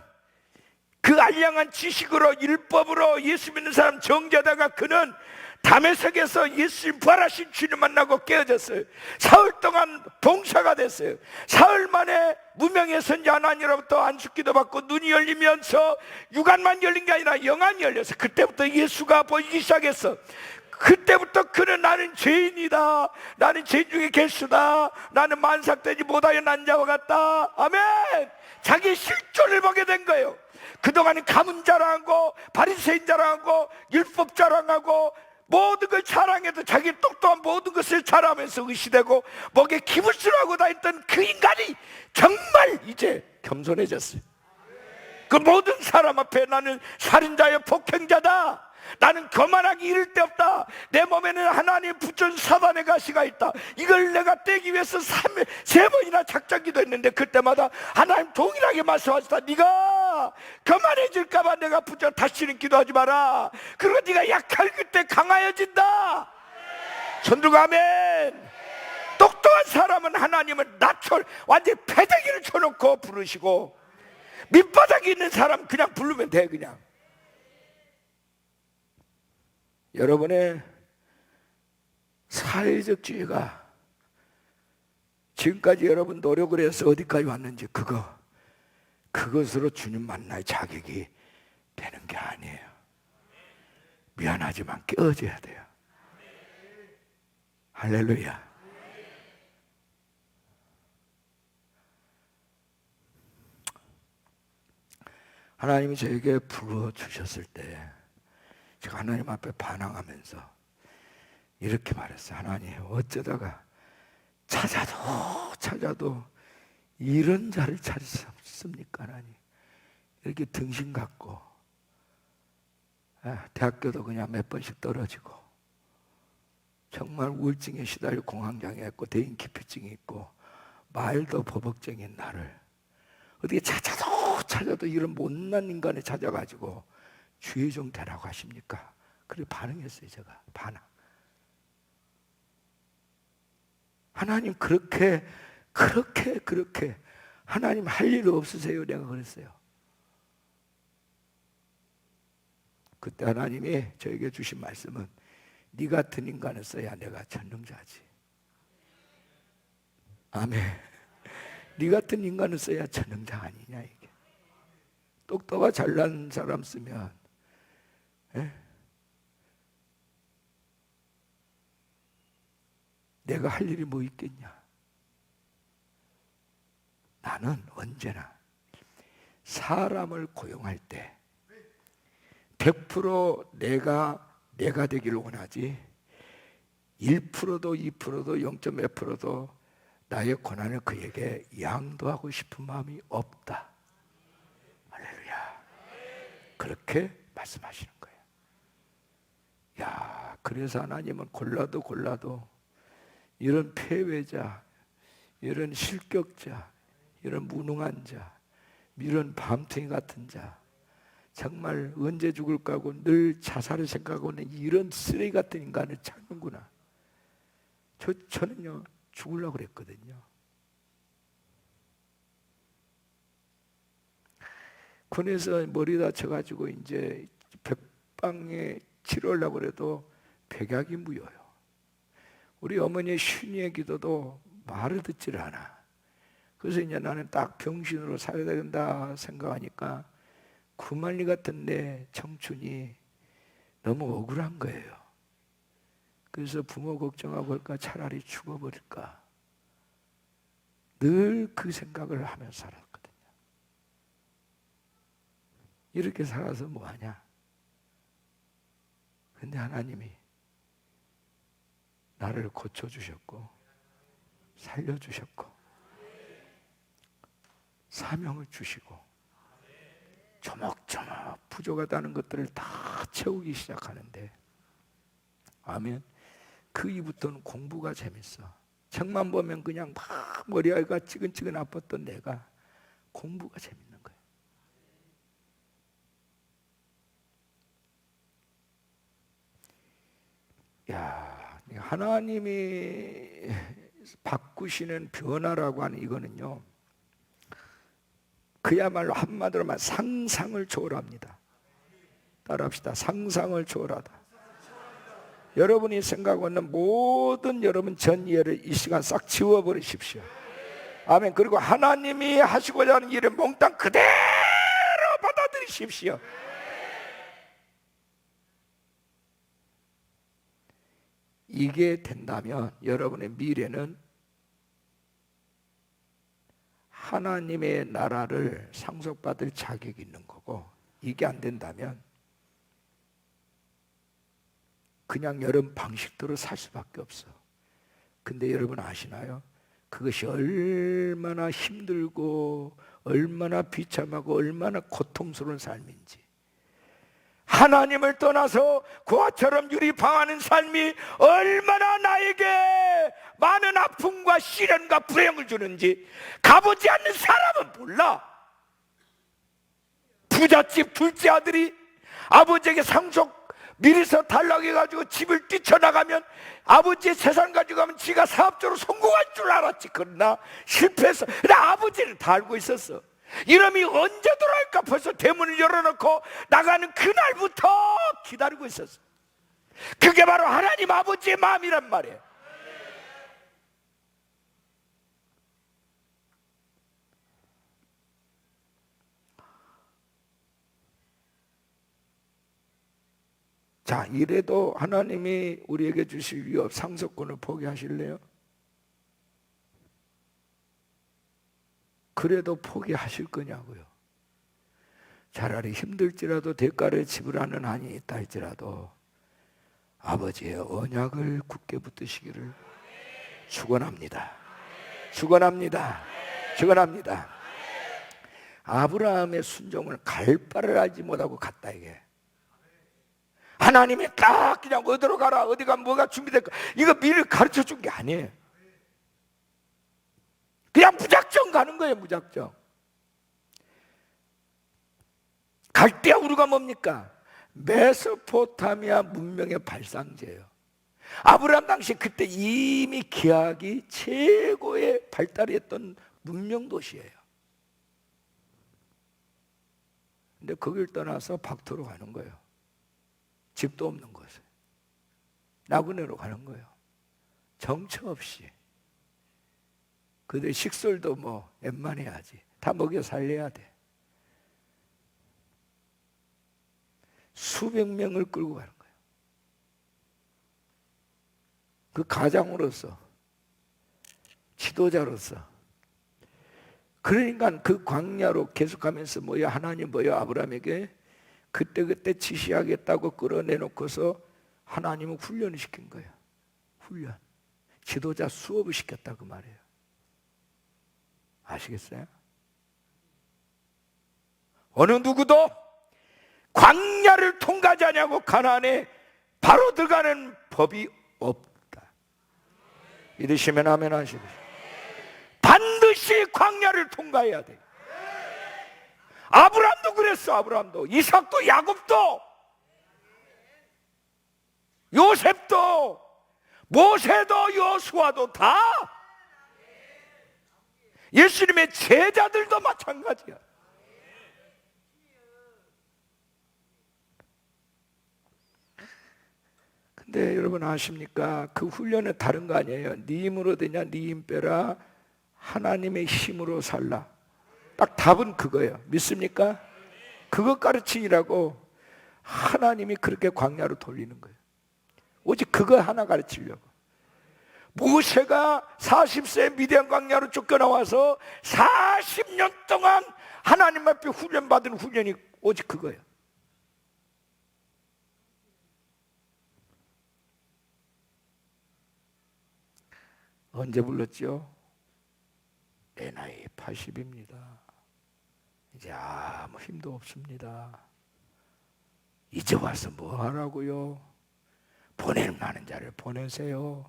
그 알량한 지식으로, 율법으로 예수 믿는 사람 정죄다가 그는 다메섹에서 예수님 부활하신 주님 만나고 깨어졌어요. 사흘 동안 봉사가 됐어요. 사흘 만에 무명의 선자 하나님으로부터 안수기도 받고 눈이 열리면서 육안만 열린 게 아니라 영안이 열려서 그때부터 예수가 보이기 시작했어. 그때부터 그는 나는 죄인이다, 나는 죄인 중에 개수다, 나는 만삭되지 못하여 난 자와 같다. 아멘. 자기 실존을 보게 된 거예요. 그동안은 가문 자랑하고 바리새인 자랑하고 율법 자랑하고 모든 걸 자랑해도 자기 똑똑한 모든 것을 자랑하면서 의시되고 목에 기부스러하고 다녔던 그 인간이 정말 이제 겸손해졌어요. 그 모든 사람 앞에 나는 살인자여 폭행자다, 나는 거만하기 이를 데 없다, 내 몸에는 하나님 붙여준 사단의 가시가 있다, 이걸 내가 떼기 위해서 세 번이나 작전기도 했는데 그때마다 하나님 동일하게 말씀하셨다. 네가 거만해질까봐 내가 붙여 다시는 기도하지 마라. 그리고 네가 약할 그때 강하여진다. 손 들고 아멘. 똑똑한 사람은 하나님을 완전히 패대기를 쳐놓고 부르시고, 밑바닥에 있는 사람 그냥 부르면 돼. 그냥 여러분의 사회적 지위가 지금까지 여러분 노력을 해서 어디까지 왔는지 그것으로 주님 만날 자격이 되는 게 아니에요. 미안하지만 깨어져야 돼요. 할렐루야. 하나님이 저에게 불러주셨을 때 제가 하나님 앞에 반항하면서 이렇게 말했어요. 하나님, 어쩌다가 찾아도 이런 자를 찾을 수 없습니까? 하나님, 이렇게 등신 같고 대학교도 그냥 몇 번씩 떨어지고 정말 우울증에 시달려 공황장애 있고 대인 기피증이 있고 말도 버벅쟁인 나를 어떻게 찾아도 이런 못난 인간을 찾아가지고 주의 종 되라고 하십니까? 그래 반응했어요. 제가 반항. 하나님 그렇게 하나님 할 일 없으세요? 내가 그랬어요. 그때 하나님이 저에게 주신 말씀은 네 같은 인간을 써야 내가 전능자지. 아멘. 네 같은 인간을 써야 전능자 아니냐 이게. 똑똑하고 잘난 사람 쓰면 내가 할 일이 뭐 있겠냐. 나는 언제나 사람을 고용할 때 100% 내가 되기를 원하지 1%도 2%도 0. 몇 %도 나의 고난을 그에게 양도하고 싶은 마음이 없다. 할렐루야. 그렇게 말씀하시는 거예요. 야, 그래서 하나님은 골라도 이런 패배자, 이런 실격자, 이런 무능한 자, 이런 밤탱이 같은 자, 정말 언제 죽을까 하고 늘 자살을 생각하고 있는 이런 쓰레기 같은 인간을 찾는구나. 저는요 죽으려고 그랬거든요. 군에서 머리 다쳐가지고 이제 백방에 치료하려고 그래도 백약이 무효요. 우리 어머니의 신유의 기도도 말을 듣지를 않아. 그래서 이제 나는 딱 병신으로 살아야 된다 생각하니까 구만리 같은 내 청춘이 너무 억울한 거예요. 그래서 부모 걱정하고 할까 차라리 죽어버릴까 늘 그 생각을 하면서 살았거든요. 이렇게 살아서 뭐하냐. 근데 하나님이 나를 고쳐주셨고 살려주셨고 사명을 주시고 조목조목 부족하다는 것들을 다 채우기 시작하는데 아멘. 그 이후부터는 공부가 재밌어. 책만 보면 그냥 막 머리가 찌근찌근 아팠던 내가 공부가 재밌는 거예요. 야, 하나님이 바꾸시는 변화라고 하는 이거는요 그야말로 한마디로 말 상상을 초월합니다. 따라합시다. 상상을 초월하다. 여러분이 생각하는 모든 여러분 전 이해를 이 시간 싹 지워버리십시오. 아멘. 그리고 하나님이 하시고자 하는 일을 몽땅 그대로 받아들이십시오. 이게 된다면 여러분의 미래는 하나님의 나라를 상속받을 자격이 있는 거고, 이게 안 된다면 그냥 여러분 방식대로 살 수밖에 없어. 근데 여러분 아시나요? 그것이 얼마나 힘들고 얼마나 비참하고 얼마나 고통스러운 삶인지. 하나님을 떠나서 고아처럼 유리방하는 삶이 얼마나 나에게 많은 아픔과 시련과 불행을 주는지 가보지 않는 사람은 몰라. 부잣집 둘째 아들이 아버지에게 상속 미리서 탈락해가지고 집을 뛰쳐나가면 아버지의 재산 가지고 가면 지가 사업적으로 성공할 줄 알았지. 그러나 실패해서. 근데 아버지는 다 알고 있었어. 이놈이 언제 돌아올까 벌써 대문을 열어놓고 나가는 그날부터 기다리고 있었어. 그게 바로 하나님 아버지의 마음이란 말이에요. 자, 이래도 하나님이 우리에게 주실 위협, 상속권을 포기하실래요? 그래도 포기하실 거냐고요. 차라리 힘들지라도 대가를 지불하는 한이 있다 할지라도 아버지의 언약을 굳게 붙드시기를 축원합니다. 축원합니다. 축원합니다. 아브라함의 순종을 갈 바를 알지 못하고 갔다 이게. 하나님이 딱 그냥 어디로 가라, 어디 가면 뭐가 준비될까, 이거 미리 가르쳐 준 게 아니에요. 그냥 무작정 가는 거예요. 무작정. 갈 때 우리가 뭡니까? 메소포타미아 문명의 발상제예요. 아브라함 당시 그때 이미 기하기 최고의 발달했던 문명 도시예요. 근데 거길 떠나서 박토로 가는 거예요. 집도 없는 곳에 나그네로 가는 거예요. 정처 없이. 그들 식솔도 뭐 웬만해야지. 다 먹여 살려야 돼. 수백 명을 끌고 가는 거예요. 그 가장으로서, 지도자로서. 그러니까 그 광야로 계속하면서 뭐야, 하나님 뭐야, 아브라함에게 그때그때 지시하겠다고 끌어내놓고서 하나님은 훈련을 시킨 거예요. 훈련. 지도자 수업을 시켰다 그 말이에요. 아시겠어요? 어느 누구도 광야를 통과하지 않냐고 가나안에 바로 들어가는 법이 없다. 믿으시면 아멘 하시고, 반드시 광야를 통과해야 돼. 아브라함도 그랬어. 아브라함도, 이삭도, 야곱도, 요셉도, 모세도, 여수아도 다, 예수님의 제자들도 마찬가지야. 근데 여러분 아십니까? 그 훈련은 다른 거 아니에요. 네 힘으로 되냐, 네 힘 빼라, 하나님의 힘으로 살라. 딱 답은 그거예요. 믿습니까? 그거 가르치라고 하나님이 그렇게 광야로 돌리는 거예요. 오직 그거 하나 가르치려고. 모세가 40세 미디안 광야로 쫓겨나와서 40년 동안 하나님 앞에 훈련받은 훈련이 오직 그거예요. 언제 불렀죠? 내 나이 80입니다. 이제 아무 힘도 없습니다. 이제 와서 뭐 하라고요? 보내는 많은 자를 보내세요.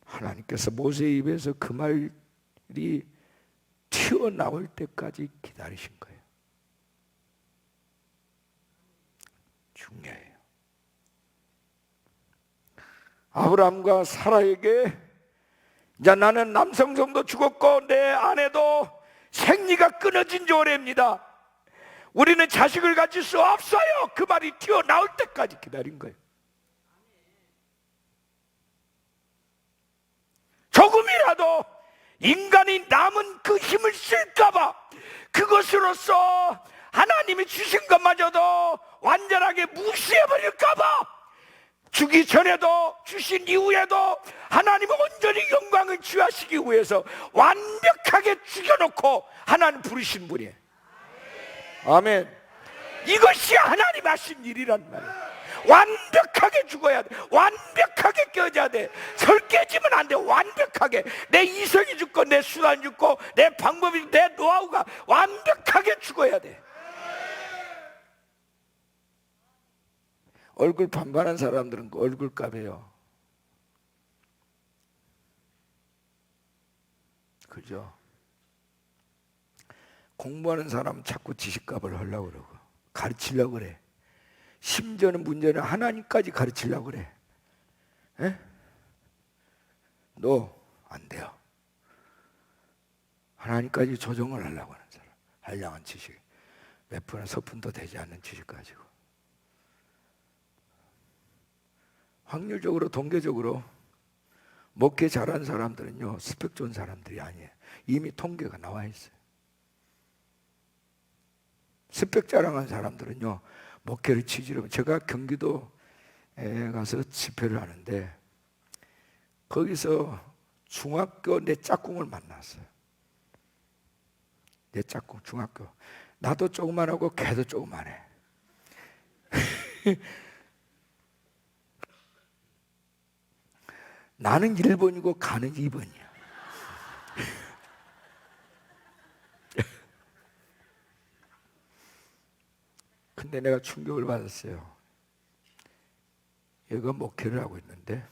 하나님께서 모세의 입에서 그 말이 튀어나올 때까지 기다리신 거예요. 중요해요. 아브라함과 사라에게 이제 나는 남성성도 죽었고 내 아내도 생리가 끊어진 지 오래입니다. 우리는 자식을 가질 수 없어요. 그 말이 튀어나올 때까지 기다린 거예요. 조금이라도 인간이 남은 그 힘을 쓸까봐, 그것으로서 하나님이 주신 것마저도 완전하게 무시해버릴까봐, 주기 전에도 주신 이후에도 하나님은 온전히 영광을 취하시기 위해서 완벽하게 죽여놓고 하나님 부르신 분이에요. 아멘. 이것이 하나님 하신 일이란 말이에요. 완벽하게 죽어야 돼. 완벽하게 깨져야 돼. 설 깨지면 안 돼. 완벽하게. 내 이성이 죽고 내 수단이 죽고 내 방법이, 내 노하우가 완벽하게 죽어야 돼. 얼굴 반반한 사람들은 그 얼굴값이에요. 그죠? 공부하는 사람은 자꾸 지식값을 하려고 그러고 가르치려고 그래. 심지어는 문제는 하나님까지 가르치려고 그래. 에? 너 안 돼요. 하나님까지 조정을 하려고 하는 사람, 한량한 지식, 몇 푼의 서푼도 되지 않는 지식 가지고. 확률적으로, 통계적으로 목회 잘한 사람들은요, 스펙 좋은 사람들이 아니에요. 이미 통계가 나와 있어요. 스펙 자랑한 사람들은요, 목회를 취지로, 제가 경기도에 가서 집회를 하는데 거기서 중학교 내 짝꿍을 만났어요. 내 짝꿍 중학교. 나도 조그만하고 걔도 조그만해. 나는 1번이고 가는 2번이야. 근데 내가 충격을 받았어요. 얘가 목회를 하고 있는데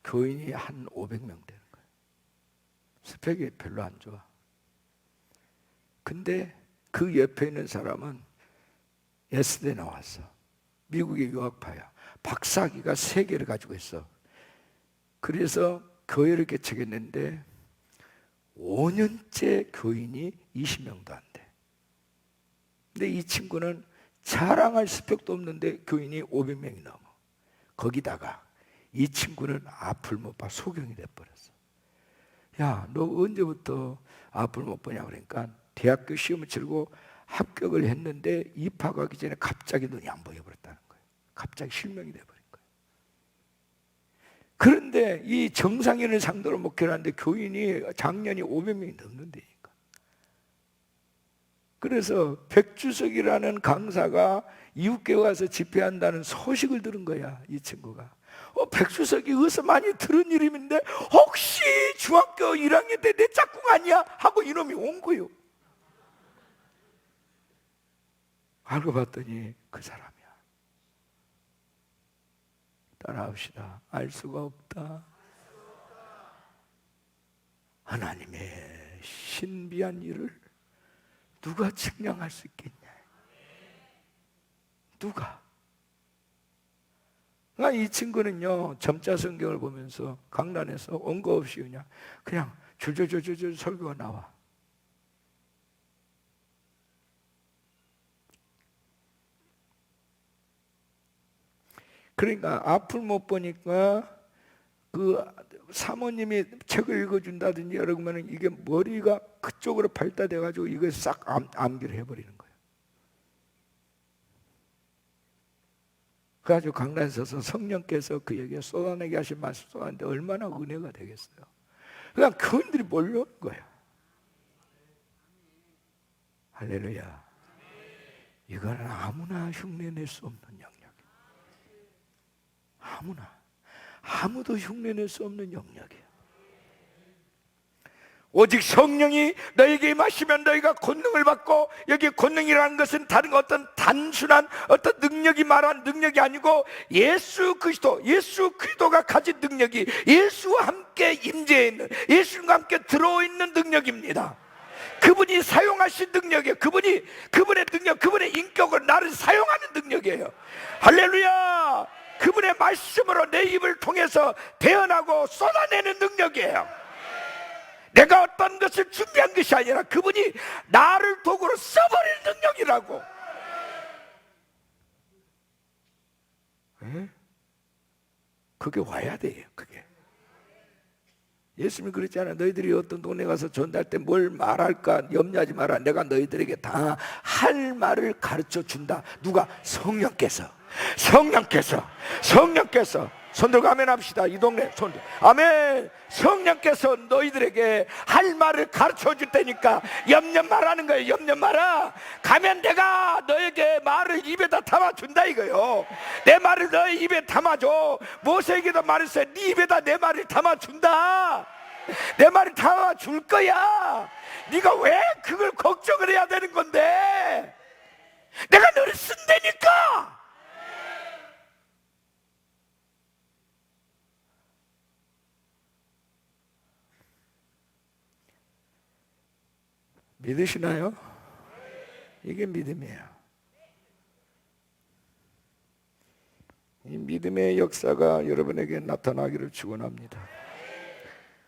교인이 한 500명 되는 거예요. 스펙이 별로 안 좋아. 근데 그 옆에 있는 사람은 예스대 나왔어. 미국의 유학파야. 박사학위가 3개를 가지고 있어. 그래서 교회를 개척했는데 5년째 교인이 20명도 안 돼. 근데 이 친구는 자랑할 스펙도 없는데 교인이 500명이 넘어. 거기다가 이 친구는 앞을 못 봐 소경이 돼버렸어. 야, 너 언제부터 앞을 못 보냐 그러니까 대학교 시험을 치르고 합격을 했는데 입학하기 전에 갑자기 눈이 안 보여버렸다는 거예요. 갑자기 실명이 돼버린 거예요. 그런데 이 정상인을 상대로 목회를 하는데 교인이 작년이 500명이 넘는다니까. 그래서 백주석이라는 강사가 이웃교회 와서 집회한다는 소식을 들은 거야, 이 친구가. 백주석이 어디서 많이 들은 이름인데 혹시 중학교 1학년 때 내 짝꿍 아니야? 하고 이놈이 온 거요. 알고 봤더니 그 사람이야. 따라합시다. 알 수가 없다. 하나님의 신비한 일을 누가 측량할 수 있겠냐? 누가? 이 친구는요, 점자 성경을 보면서 강단에서 언거 없이 그냥 줄줄줄줄 설교가 나와. 그러니까 앞을 못 보니까 그 사모님이 책을 읽어준다든지 이러면 이게 머리가 그쪽으로 발달돼가지고 이걸 싹 암기를 해버리는 거예요. 그래가지고 강단에 서서 성령께서 그 얘기에 쏟아내게 하신 말씀 쏟아내는데 얼마나 은혜가 되겠어요. 그냥 그분들이 몰려오는 거예요. 할렐루야. 이거는 아무나 흉내낼 수 없는 영역이에요. 아무도 흉내낼 수 없는 영역이에요. 오직 성령이 너에게 임하시면 너희가 권능을 받고, 여기 권능이라는 것은 다른 어떤 단순한 어떤 능력이 말한 능력이 아니고 예수 그리스도가 가진 능력이 예수와 함께 임재해 있는, 예수님과 함께 들어있는 능력입니다. 그분이 사용하신 능력이에요. 그분의 능력, 그분의 인격으로 나를 사용하는 능력이에요. 할렐루야. 그분의 말씀으로 내 입을 통해서 대언하고 쏟아내는 능력이에요. 내가 어떤 것을 준비한 것이 아니라 그분이 나를 도구로 써버리는 능력이라고. 그게 와야 돼요. 그게 예수님이 그랬잖아요. 너희들이 어떤 동네 가서 전달 때 뭘 말할까 염려하지 마라. 내가 너희들에게 다 할 말을 가르쳐 준다. 누가? 성령께서 손 들고 아멘 합시다. 이 동네 손 들고 아멘. 성령께서 너희들에게 할 말을 가르쳐 줄 테니까 염려 말하는 거예요. 염려 마라. 가면 내가 너에게 말을 입에다 담아준다 이거요. 내 말을 너의 입에 담아줘. 모세에게도 말했어요. 네 입에다 내 말을 담아준다. 내 말을 담아줄 거야. 네가 왜 그걸 걱정을 해야 되는 건데? 내가 너를 쓴다니까. 믿으시나요? 이게 믿음이에요. 이 믿음의 역사가 여러분에게 나타나기를 축원합니다.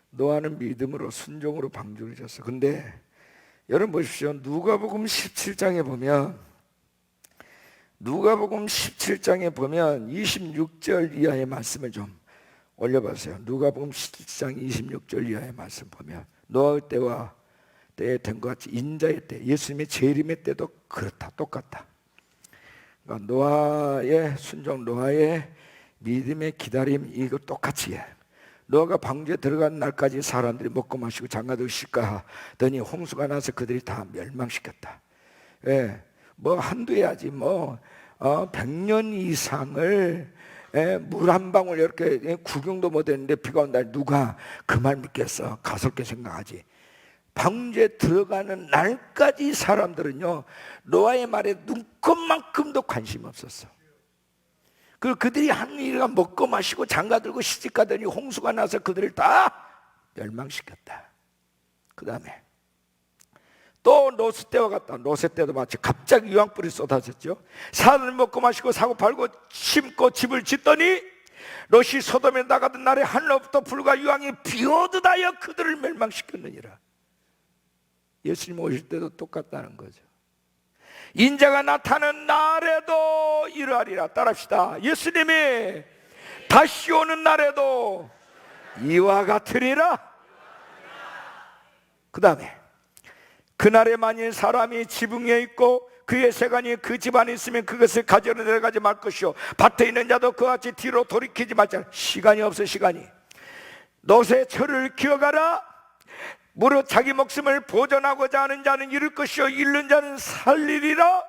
노아는 믿음으로 순종으로 방주를 졌어. 근데 여러분 보십시오. 누가복음 17장에 보면 26절 이하의 말씀을 좀 올려보세요. 누가복음 17장 26절 이하의 말씀 보면 노아의 때와 때에 된 것 같이 인자의 때, 예수님의 재림의 때도 그렇다, 똑같다. 그러니까 노아의 순종, 노아의 믿음의 기다림, 이거 똑같이 해. 노아가 방주에 들어간 날까지 사람들이 먹고 마시고 장가들고 시가하더니 홍수가 나서 그들이 다 멸망시켰다. 예, 뭐 한두 해야지 뭐 100년 이상을 물 한 방울 이렇게 구경도 못했는데 비가 온다. 누가 그 말 믿겠어? 가볍게 생각하지. 방주에 들어가는 날까지 사람들은요, 노아의 말에 눈꼽만큼도 관심이 없었어. 그리고 그들이 한 일가 먹고 마시고 장가들고 시집가더니 홍수가 나서 그들을 다 멸망시켰다. 그 다음에 또 노스 때와 같다. 노세 때도 마치 갑자기 유황불이 쏟아졌죠. 산을 먹고 마시고 사고 팔고 심고 집을 짓더니 롯이 소돔에 나가던 날에 하늘로부터 불과 유황이 비오듯 하여 그들을 멸망시켰느니라. 예수님 오실 때도 똑같다는 거죠. 인자가 나타나는 날에도 이러하리라. 따라합시다. 예수님이 다시 오는 날에도 이와 같으리라. 그 다음에 그날에 만일 사람이 지붕에 있고 그의 세간이 그 집안에 있으면 그것을 가지러 내려가지 말 것이요 밭에 있는 자도 그같이 뒤로 돌이키지 말자. 시간이 없어. 시간이. 노새 철을 기억하라. 무릇 자기 목숨을 보존하고자 하는 자는 잃을 것이요 잃는 자는 살리리라.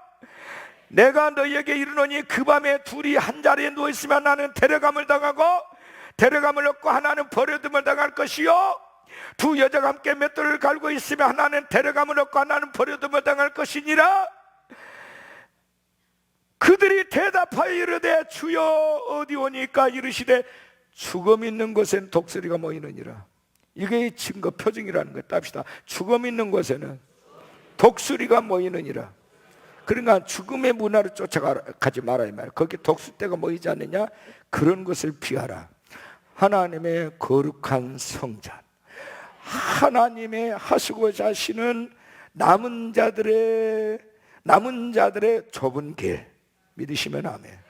내가 너희에게 이르노니 그 밤에 둘이 한 자리에 누워있으면 하나는 데려감을 당하고 데려감을 얻고 하나는 버려둠을 당할 것이요 두 여자가 함께 맷돌을 갈고 있으면 하나는 데려감을 얻고 하나는 버려둠을 당할 것이니라. 그들이 대답하여 이르되 주여 어디 오니까 이르시되 죽음 있는 곳엔 독수리가 모이느니라. 이게 증거 표징이라는 거예요. 답시다. 죽음 있는 곳에는 독수리가 모이느니라. 그러니까 죽음의 문화를 쫓아가지 말아야 말이야. 거기 독수리떼가 모이지 않느냐? 그런 것을 피하라. 하나님의 거룩한 성전, 하나님의 하시고자 하시는 남은 자들의 좁은 길 믿으시면 아멘.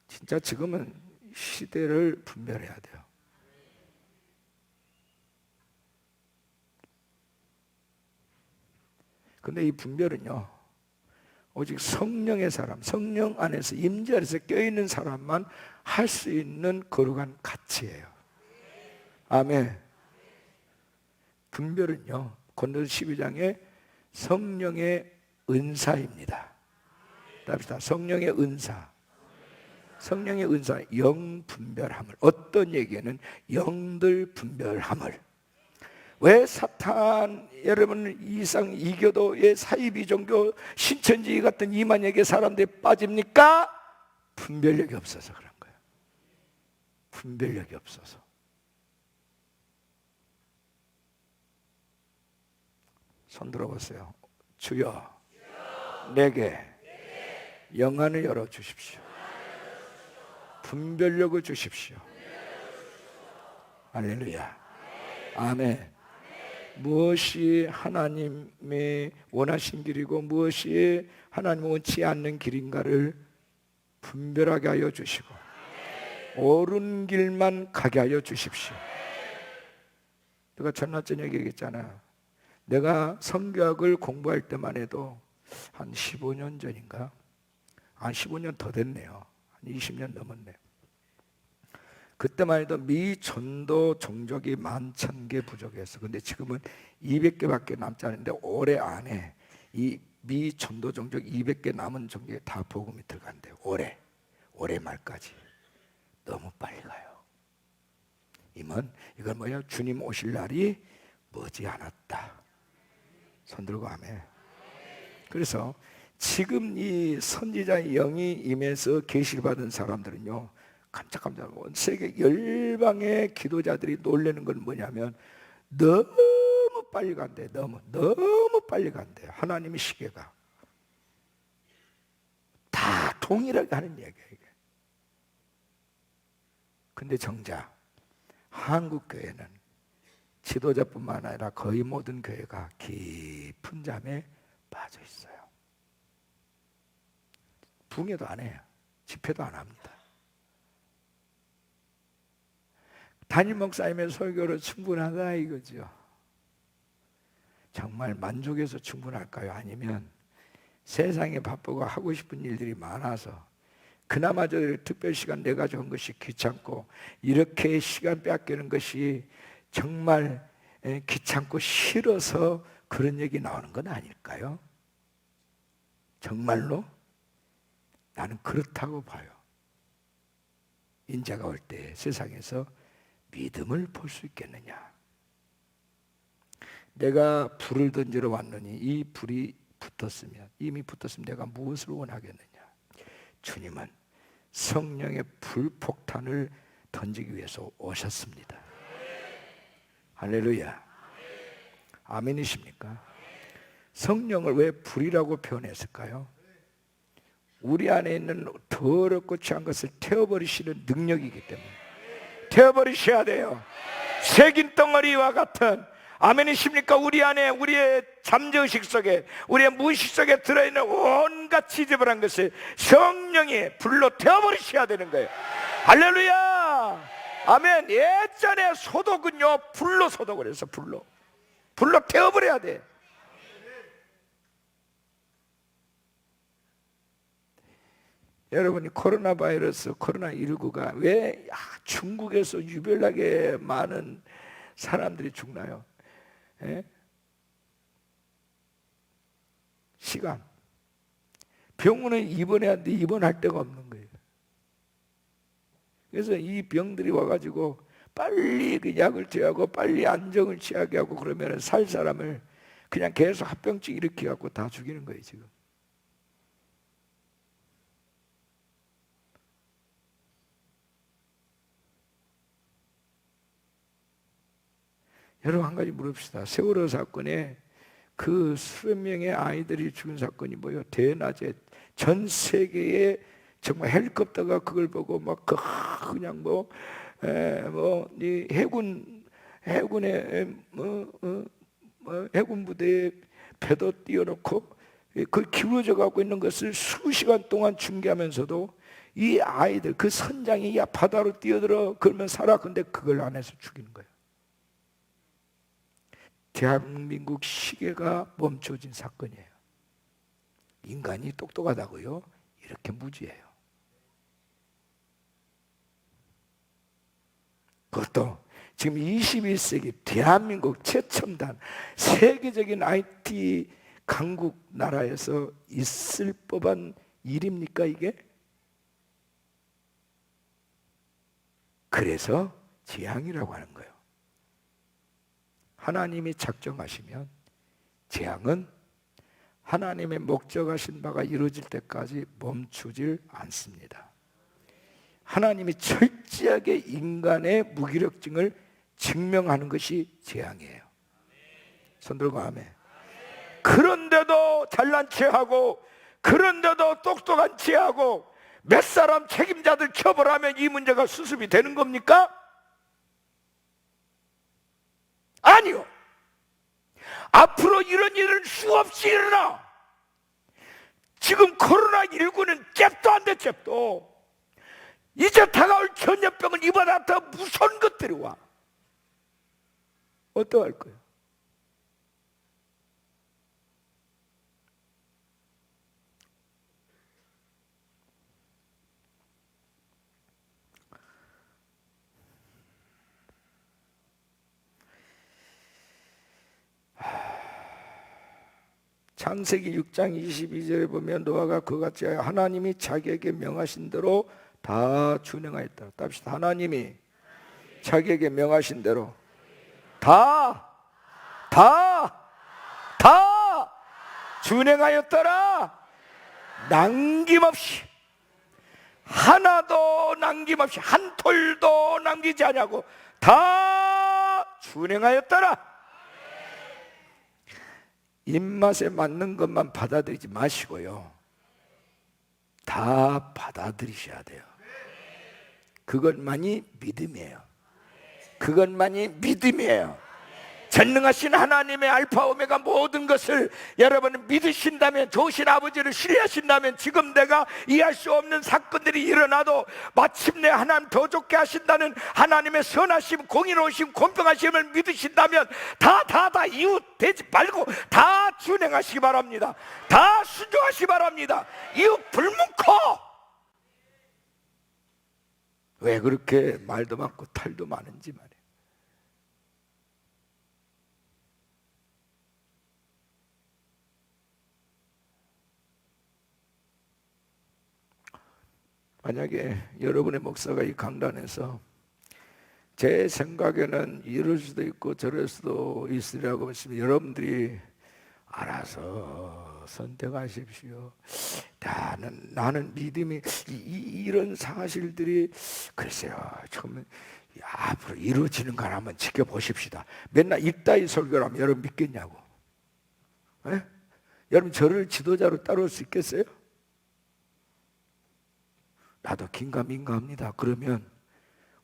진짜 지금은 시대를 분별해야 돼요. 근데 이 분별은요, 오직 성령의 사람, 성령 안에서 임재 안에서 껴있는 사람만 할 수 있는 거룩한 가치예요. 아멘. 분별은요, 고린도서 12장에 성령의 은사입니다. 답시다. 성령의 은사. 성령의 은사, 영 분별함을. 어떤 얘기에는 영들 분별함을. 왜 사탄, 여러분 이상 이교도의 사이비 종교 신천지 같은 이만에게 사람들이 빠집니까? 분별력이 없어서 그런 거예요. 분별력이 없어서. 손 들어보세요. 주여 내게 영안을 열어주십시오. 분별력을 주십시오. 할렐루야. 아멘. 무엇이 하나님의 원하신 길이고 무엇이 하나님 원치 않는 길인가를 분별하게 하여 주시고 옳은 길만 가게 하여 주십시오. 내가 전날 저녁에 얘기했잖아요. 내가 성경학을 공부할 때만 해도 한 15년 전인가? 한 15년 더 됐네요. 한 20년 넘었네요. 그때만 해도 미 전도 종족이 11,000개 부족했어. 근데 지금은 200개밖에 남지 않은데 올해 안에 이 미 전도 종족 200개 남은 종족에 다 복음이 들어간대요. 올해 말까지. 너무 빨리 가요. 이건 뭐야? 주님 오실 날이 머지 않았다. 손 들고 아멘. 그래서 지금 이 선지자의 영이 임해서 계시를 받은 사람들은요, 깜짝깜짝 세계 열방의 기도자들이 놀라는 건 뭐냐면 너무 빨리 간대. 너무 빨리 간대. 하나님의 시계가 다 동일하게 하는 얘기예요. 근데 정작 한국 교회는 지도자뿐만 아니라 거의 모든 교회가 깊은 잠에 빠져 있어요. 붕해도 안 해요. 집회도 안 합니다. 담임 목사님의 설교로 충분하다 이거죠. 정말 만족해서 충분할까요? 아니면 세상에 바쁘고 하고 싶은 일들이 많아서 그나마 저 특별 시간 내가지고 한 것이 귀찮고 이렇게 시간 빼앗기는 것이 정말 귀찮고 싫어서 그런 얘기 나오는 건 아닐까요? 정말로? 나는 그렇다고 봐요. 인자가 올 때 세상에서 믿음을 볼 수 있겠느냐? 내가 불을 던지러 왔느니 이 불이 붙었으면, 이미 붙었으면 내가 무엇을 원하겠느냐? 주님은 성령의 불폭탄을 던지기 위해서 오셨습니다. 할렐루야. 아멘이십니까? 성령을 왜 불이라고 표현했을까요? 우리 안에 있는 더럽고 취한 것을 태워버리시는 능력이기 때문에 태워버리셔야 돼요. 새긴 덩어리와 같은, 아멘이십니까? 우리 안에, 우리의 잠재의식 속에, 우리의 무의식 속에 들어있는 온갖 지저분한 것을 성령이 불로 태워버리셔야 되는 거예요. 할렐루야. 아멘. 예전에 소독은요 불로 소독을 해서 불로 태워버려야 돼. 여러분이 코로나19가 왜 중국에서 유별나게 많은 사람들이 죽나요? 시간. 병원에 입원해야 하는데 입원할 데가 없는 거예요. 그래서 이 병들이 와가지고 빨리 그 약을 취하고 빨리 안정을 취하게 하고 그러면 살 사람을 그냥 계속 합병증 일으켜 갖고 다 죽이는 거예요 지금. 여러분 한 가지 물읍시다. 세월호 사건에 그 수백 명의 아이들이 죽은 사건이 뭐예요? 대낮에 전 세계에 정말 헬리콥터가 그걸 보고 막 그냥 이 해군의 해군 부대에 배도 띄워놓고 그 기울어져 갖고 있는 것을 수시간 동안 중계하면서도 이 아이들 그 선장이 야 바다로 뛰어들어 그러면 살아. 근데 그걸 안 해서 죽이는 거예요. 대한민국 시계가 멈춰진 사건이에요. 인간이 똑똑하다고요? 이렇게 무지해요. 그것도 지금 21세기 대한민국 최첨단 세계적인 IT 강국 나라에서 있을 법한 일입니까 이게? 그래서 재앙이라고 하는 거예요. 하나님이 작정하시면 재앙은 하나님의 목적하신 바가 이루어질 때까지 멈추질 않습니다. 하나님이 철저하게 인간의 무기력증을 증명하는 것이 재앙이에요. 손 들고 아멘. 그런데도 잘난 체하고 그런데도 똑똑한 체하고 몇 사람 책임자들 처벌하면 이 문제가 수습이 되는 겁니까? 아니요. 앞으로 이런 일은 수없이 일어나. 지금 코로나19는 잽도 안 돼, 잽도. 이제 다가올 전염병은 이보다 더 무서운 것들이 와. 어떡할 거예요? 창세기 6장 22절에 보면 노아가 그같이 하여 하나님이 자기에게 명하신 대로 다 준행하였다. 답시다. 하나님이 자기에게 명하신 대로 다 준행하였더라. 남김없이, 하나도 남김없이, 한 톨도 남기지 않냐고 다 준행하였더라. 입맛에 맞는 것만 받아들이지 마시고요, 다 받아들이셔야 돼요. 그것만이 믿음이에요. 그것만이 믿음이에요. 전능하신 하나님의 알파 오메가 모든 것을 여러분은 믿으신다면, 좋으신 아버지를 신뢰하신다면, 지금 내가 이해할 수 없는 사건들이 일어나도 마침내 하나님 더 좋게 하신다는 하나님의 선하심, 공의로우심, 공평하심을 믿으신다면 다 이웃 되지 말고 다 준행하시기 바랍니다. 다 순종하시기 바랍니다. 이웃 불문코. 왜 그렇게 말도 많고 탈도 많은지 말이에요. 만약에 여러분의 목사가 이 강단에서 제 생각에는 이럴 수도 있고 저럴 수도 있으리라고 하시면 여러분들이 알아서 선택하십시오. 나는 믿음이 이런 사실들이 글쎄요, 처음에 앞으로 이루어지는 걸 한번 지켜보십시다. 맨날 이따위 설교를 하면 여러분 믿겠냐고. 에? 여러분 저를 지도자로 따라올 수 있겠어요? 나도 긴가민가합니다. 그러면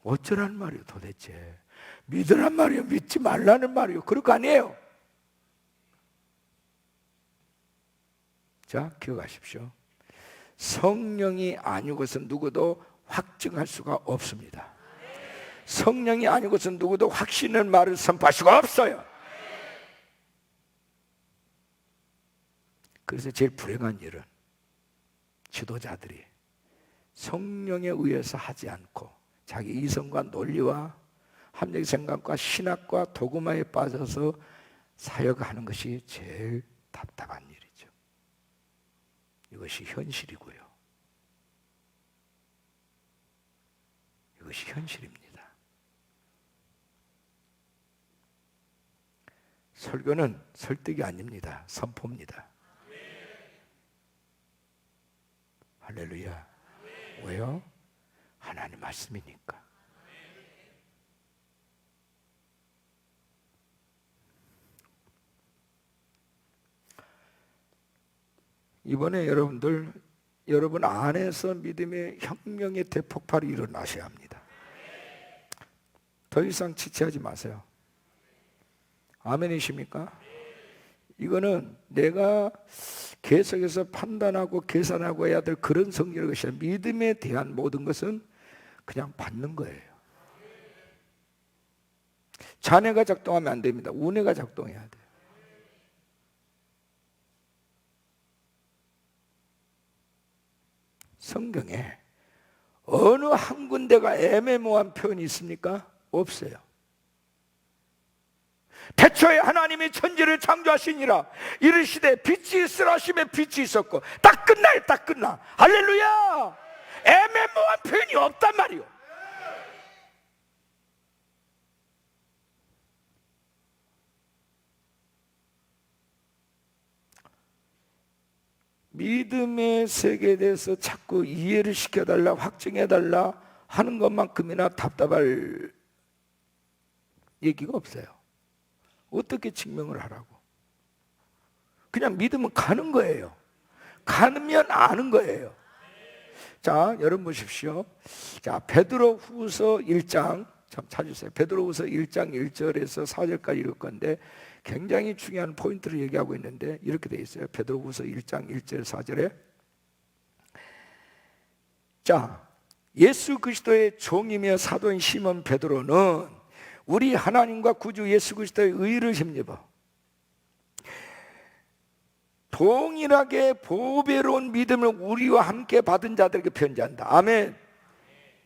어쩌라는 말이에요 도대체? 믿으란 말이에요? 믿지 말라는 말이에요? 그럴 거 아니에요? 자, 기억하십시오. 성령이 아니고선 누구도 확증할 수가 없습니다. 성령이 아니고선 누구도 확신의 말을 선포할 수가 없어요. 그래서 제일 불행한 일은 지도자들이 성령에 의해서 하지 않고 자기 이성과 논리와 합리적 생각과 신학과 도구마에 빠져서 사역하는 것이 제일 답답한 일이죠. 이것이 현실이고요. 이것이 현실입니다. 설교는 설득이 아닙니다. 선포입니다. 할렐루야. 왜요? 하나님 말씀이니까. 이번에 여러분 안에서 믿음의 혁명의 대폭발이 일어나셔야 합니다. 더 이상 지체하지 마세요. 아멘이십니까? 이거는 내가 계속해서 판단하고 계산하고 해야 될 그런 성질의 것이 아니라 믿음에 대한 모든 것은 그냥 받는 거예요. 자뇌가 작동하면 안 됩니다. 우뇌가 작동해야 돼요. 성경에 어느 한 군데가 애매모호한 표현이 있습니까? 없어요. 태초에 하나님이 천지를 창조하시니라 이르시되 빛이 있으라 하시매 빛이 있었고 딱 끝나. 할렐루야. 애매모호한 표현이 없단 말이요. 믿음의 세계에 대해서 자꾸 이해를 시켜달라, 확증해달라 하는 것만큼이나 답답할 얘기가 없어요. 어떻게 증명을 하라고? 그냥 믿으면 가는 거예요. 가면 아는 거예요. 자, 여러분 보십시오. 자, 베드로후서 1장 참 찾으세요. 베드로후서 1장 1절에서 4절까지 읽을 건데 굉장히 중요한 포인트를 얘기하고 있는데 이렇게 돼 있어요. 베드로후서 1장 1절 4절에 자, 예수 그리스도의 종이며 사도인 시몬 베드로는 우리 하나님과 구주 예수 그리스도의 의를 힘입어 동일하게 보배로운 믿음을 우리와 함께 받은 자들에게 편지한다. 아멘.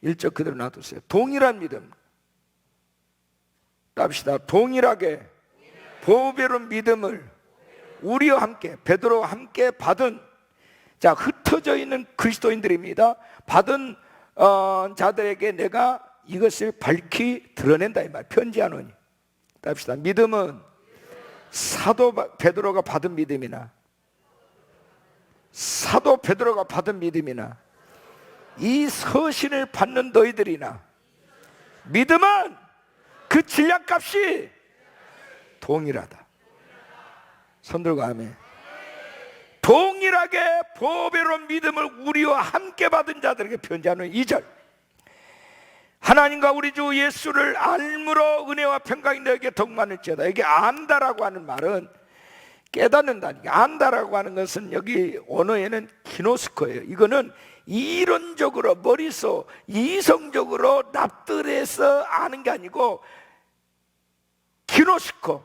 1절 그대로 놔두세요. 동일한 믿음. 답시다. 동일하게 보배로운 믿음을 우리와 함께, 베드로와 함께 받은, 자, 흩어져 있는 그리스도인들입니다. 받은 자들에게 내가 이것을 밝히 드러낸다 이 말. 편지하노니. 답시다. 믿음은 사도 베드로가 받은 믿음이나 사도 베드로가 받은 믿음이나 이 서신을 받는 너희들이나 믿음은 그 질량값이 동일하다. 손들고 아멘. 동일하게 보배로운 믿음을 우리와 함께 받은 자들에게 편지하는 2절. 하나님과 우리 주 예수를 알므로 은혜와 평강이 너에게 더욱 많을지어다. 이게 안다라고 하는 말은 깨닫는다니까. 안다라고 하는 것은 여기 언어에는 기노스코예요. 이거는 이론적으로 머릿속 이성적으로 납득해서 아는 게 아니고 기노스코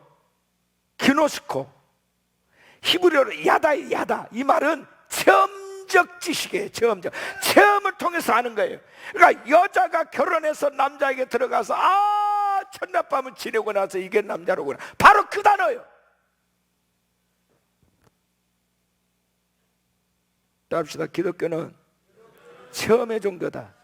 히브리어로 야다. 이 말은 체험적 지식이에요. 체험을 통해서 아는 거예요. 그러니까 여자가 결혼해서 남자에게 들어가서 첫날 밤을 지내고 나서 이게 남자로구나, 바로 그 단어예요. 따릅시다. 기독교는 체험의 종교다.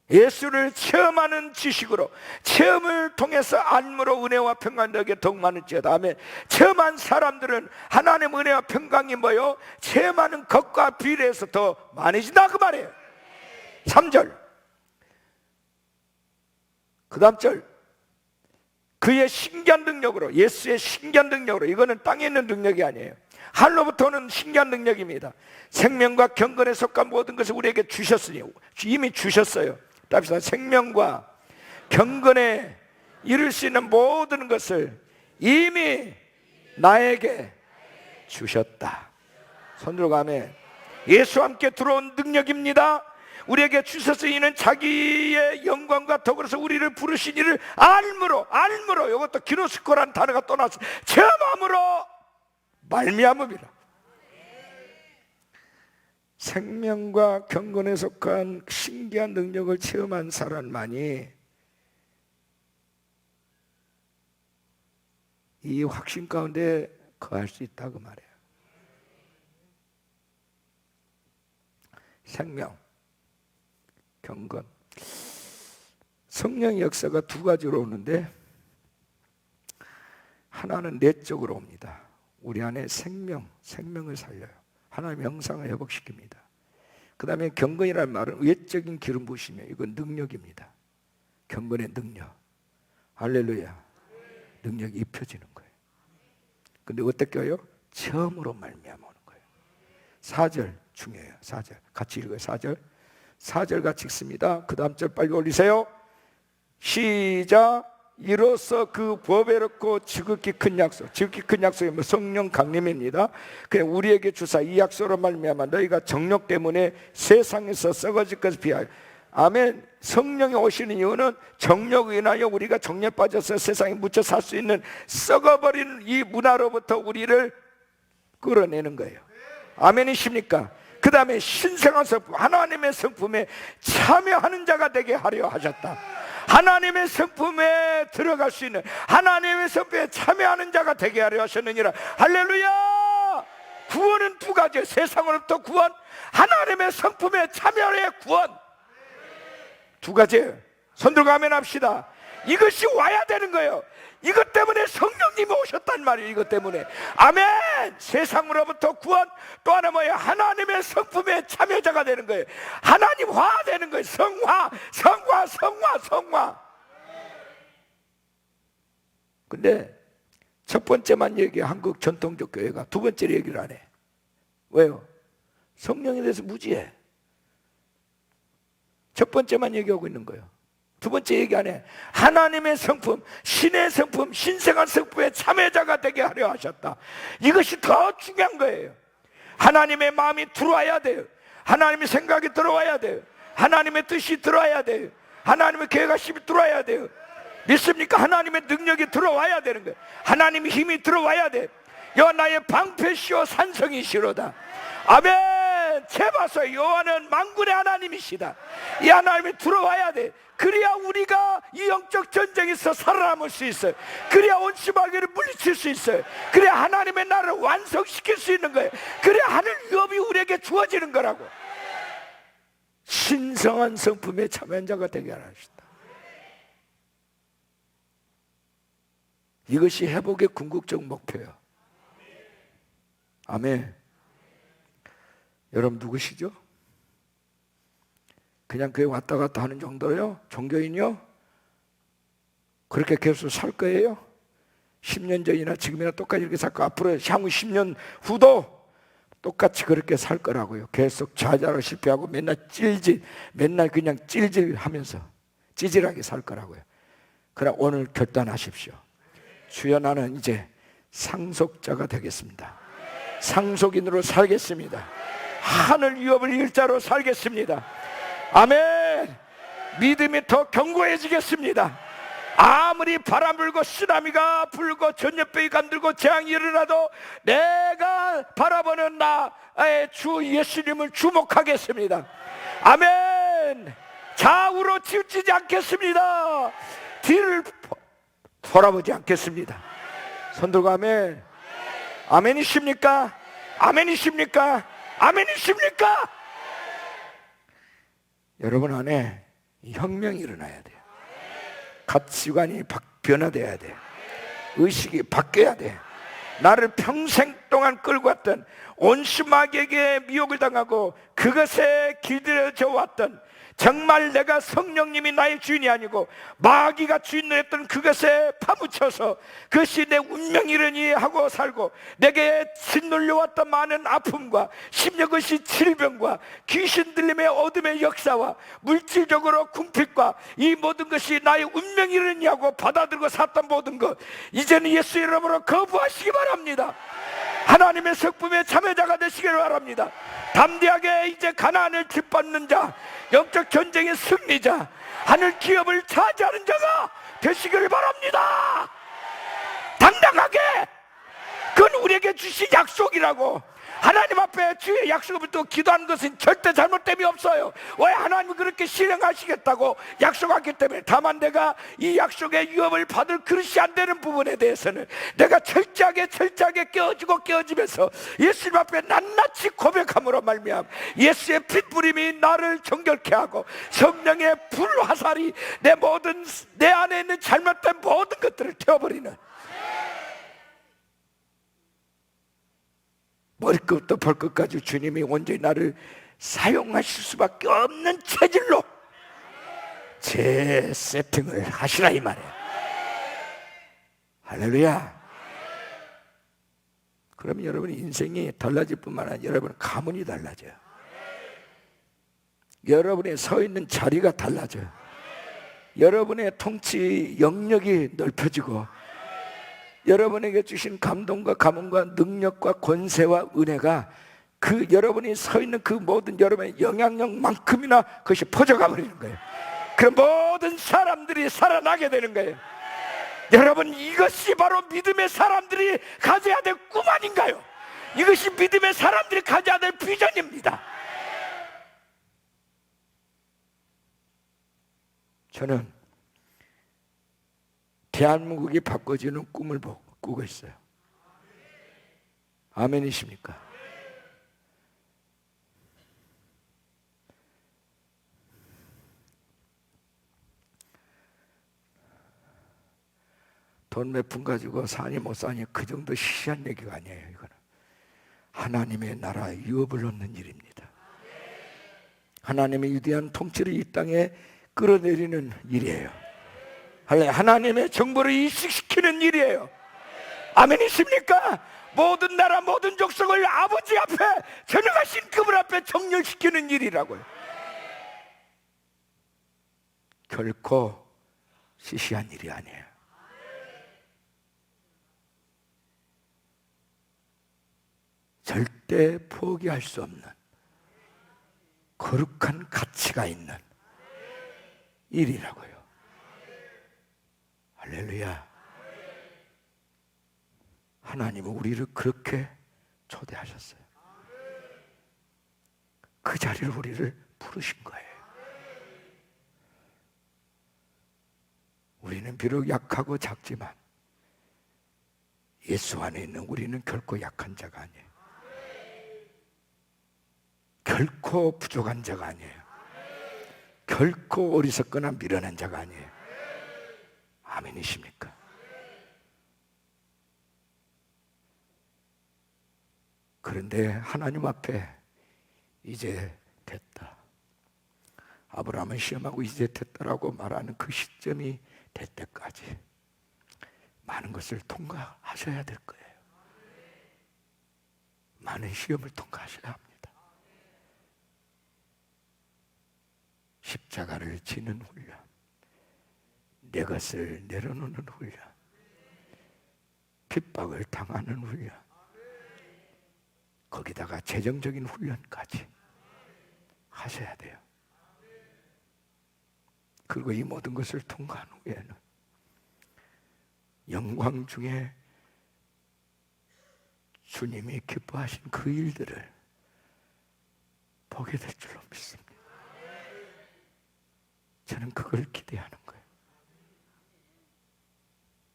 예수를 체험하는 지식으로, 체험을 통해서 안므로 은혜와 평강이 너에게 더욱 많을지어다. 아멘. 체험한 사람들은 하나님 은혜와 평강이 뭐요? 체험하는 것과 비례해서 더 많아진다 그 말이에요. 3절 그 다음 절, 그의 신기한 능력으로, 예수의 신기한 능력으로. 이거는 땅에 있는 능력이 아니에요. 하늘로부터 오는 신기한 능력입니다. 생명과 경건에 속한 모든 것을 우리에게 주셨으니, 이미 주셨어요. 답시다. 생명과 경건에 이룰 수 있는 모든 것을 이미 나에게 주셨다. 손들고 아멘. 예수와 함께 들어온 능력입니다. 우리에게 주셔서 이는 자기의 영광과 더불어서 우리를 부르신 이를 알므로, 이것도 기노스코라는 단어가 또 나왔어요. 체험함으로 말미암음이라. 생명과 경건에 속한 신기한 능력을 체험한 사람만이 이 확신 가운데 거할 수 있다 그 말이에요. 생명, 경건. 성령의 역사가 두 가지로 오는데, 하나는 내적으로 옵니다. 우리 안에 생명을 살려요. 하나님의 형상을 회복시킵니다. 그 다음에 경건이라는 말은 외적인 기름 부으시며, 이건 능력입니다. 경건의 능력. 할렐루야. 능력이 입혀지는 거예요. 근데 어떻게 해요? 체험으로 말미암아 오는 거예요. 4절 중요해요. 4절 같이 읽어요. 4절 같이 읽습니다. 그 다음 절 빨리 올리세요. 시작. 이로써 그 보배롭고 지극히 큰 약속, 지극히 큰 약속이 뭐 성령 강림입니다. 그냥 우리에게 주사 이 약속으로 말미암아 너희가 정욕 때문에 세상에서 썩어질 것을 피하여. 아멘. 성령이 오시는 이유는 정욕을 인하여 우리가 정욕에 빠져서 세상에 묻혀 살 수 있는 썩어버린 이 문화로부터 우리를 끌어내는 거예요. 아멘이십니까? 그 다음에 신성한 성품, 하나님의 성품에 참여하는 자가 되게 하려 하셨다. 하나님의 성품에 들어갈 수 있는, 하나님의 성품에 참여하는 자가 되게 하려 하셨느니라. 할렐루야. 구원은 두 가지, 세상으로부터 구원, 하나님의 성품에 참여의 구원, 두 가지. 손들고 아멘 합시다. 이것이 와야 되는 거예요. 이것 때문에 성령님이 오셨단 말이에요. 이것 때문에. 아멘. 세상으로부터 구원, 또 하나 뭐예요? 하나님의 성품에 참여자가 되는 거예요. 하나님화 되는 거예요. 성화. 근데 첫 번째만 얘기해, 한국 전통적 교회가. 두 번째 얘기를 안 해. 왜요? 성령에 대해서 무지해. 첫 번째만 얘기하고 있는 거예요. 두 번째 얘기 안 해. 하나님의 성품, 신의 성품, 신성한 성품의 참여자가 되게 하려 하셨다. 이것이 더 중요한 거예요. 하나님의 마음이 들어와야 돼요. 하나님의 생각이 들어와야 돼요. 하나님의 뜻이 들어와야 돼요. 하나님의 계획하심이 들어와야 돼요. 믿습니까? 하나님의 능력이 들어와야 되는 거예요. 하나님의 힘이 들어와야 돼. 여호와 나의 방패시오 산성이시로다. 아멘. 재봐서 여호와는 만군의 하나님이시다. 이 하나님이 들어와야 돼. 그래야 우리가 이 영적 전쟁에서 살아남을 수 있어요. 그래야 온수마귀를 물리칠 수 있어요. 그래야 하나님의 나라를 완성시킬 수 있는 거예요. 그래야 하늘 위협이 우리에게 주어지는 거라고. 신성한 성품의 참여자가 되게 하시다. 이것이 회복의 궁극적 목표예요. 아멘. 여러분 누구시죠? 그냥 교회 왔다 갔다 하는 정도요? 종교인이요? 그렇게 계속 살 거예요? 10년 전이나 지금이나 똑같이 이렇게 살고 앞으로 향후 10년 후도 똑같이 그렇게 살 거라고요. 계속 좌절하고 실패하고 맨날 그냥 찔찔하면서 찌질하게 살 거라고요. 그러나 오늘 결단하십시오. 주여, 나는 이제 상속자가 되겠습니다. 상속인으로 살겠습니다. 하늘 위협을 일자로 살겠습니다. 아멘. 믿음이 더 견고해지겠습니다. 아무리 바람 불고 쓰나미가 불고 전염병이 간들고 재앙이 일어나도 내가 바라보는 나의 주 예수님을 주목하겠습니다. 아멘. 좌우로 치우치지 않겠습니다. 뒤를 돌아보지 않겠습니다. 손 들고 아멘. 아멘이십니까? 아멘이십니까? 아멘이십니까? 여러분 안에 혁명이 일어나야 돼요. 가치관이 변화돼야 돼. 의식이 바뀌어야 돼. 나를 평생 동안 끌고 왔던 온수마귀에게 미혹을 당하고 그것에 길들여져 왔던, 정말 내가 성령님이 나의 주인이 아니고 마귀가 주인을 했던 그것에 파묻혀서 그것이 내 운명이려니 하고 살고, 내게 짓눌려왔던 많은 아픔과 심지어 그것이 질병과 귀신 들림의 어둠의 역사와 물질적으로 궁핍과 이 모든 것이 나의 운명이려니 하고 받아들고 샀던 모든 것, 이제는 예수 이름으로 거부하시기 바랍니다. 하나님의 성품의 참여자가 되시기를 바랍니다. 담대하게 이제 가나안을 짓밟는 자, 영적 전쟁의 승리자, 하늘 기업을 차지하는 자가 되시기를 바랍니다. 당당하게, 그건 우리에게 주신 약속이라고. 하나님 앞에 주의 약속을 붙들고 기도하는 것은 절대 잘못됨이 없어요. 왜? 하나님이 그렇게 실행하시겠다고 약속하기 때문에. 다만 내가 이 약속의 위협을 받을 그릇이 안 되는 부분에 대해서는 내가 철저하게 깨어지면서 예수님 앞에 낱낱이 고백함으로 말미암아 예수의 핏부림이 나를 정결케 하고 성령의 불화살이 내 안에 있는 잘못된 모든 것들을 태워버리는, 머리끝부터 발끝까지 주님이 온전히 나를 사용하실 수밖에 없는 체질로 재세팅을 하시라 이 말이에요. 할렐루야. 그러면 여러분 인생이 달라질 뿐만 아니라 여러분 가문이 달라져요. 여러분의 서 있는 자리가 달라져요. 여러분의 통치 영역이 넓혀지고, 여러분에게 주신 감동과 가문과 능력과 권세와 은혜가 그 여러분이 서 있는 그 모든 여러분의 영향력만큼이나 그것이 퍼져가 버리는 거예요. 그럼 모든 사람들이 살아나게 되는 거예요. 여러분, 이것이 바로 믿음의 사람들이 가져야 될 꿈 아닌가요? 이것이 믿음의 사람들이 가져야 될 비전입니다. 저는 대한민국이 바꿔지는 꿈을 꾸고 있어요. 아멘이십니까? 돈 몇 푼 가지고 사니 못 사니 그 정도 시시한 얘기가 아니에요. 이거는 하나님의 나라에 유업을 얻는 일입니다. 하나님의 위대한 통치를 이 땅에 끌어내리는 일이에요. 하나님의 정보를 이식시키는 일이에요. 아멘이십니까? 모든 나라 모든 족속을 아버지 앞에, 전능하신 그분 앞에 정렬시키는 일이라고요. 결코 시시한 일이 아니에요. 절대 포기할 수 없는 거룩한 가치가 있는 일이라고요. 할렐루야. 하나님은 우리를 그렇게 초대하셨어요. 그 자리를 우리를 부르신 거예요. 우리는 비록 약하고 작지만 예수 안에 있는 우리는 결코 약한 자가 아니에요. 결코 부족한 자가 아니에요. 결코 어리석거나 미련한 자가 아니에요. 아멘이십니까? 그런데 하나님 앞에 이제 됐다, 아브라함은 시험하고 이제 됐다라고 말하는 그 시점이 될 때까지 많은 것을 통과하셔야 될 거예요. 많은 시험을 통과하셔야 합니다. 십자가를 지는 훈련, 내 것을 내려놓는 훈련, 핍박을 당하는 훈련, 거기다가 재정적인 훈련까지 하셔야 돼요. 그리고 이 모든 것을 통과한 후에는 영광 중에 주님이 기뻐하신 그 일들을 보게 될 줄로 믿습니다. 저는 그걸 기대하는 거예요.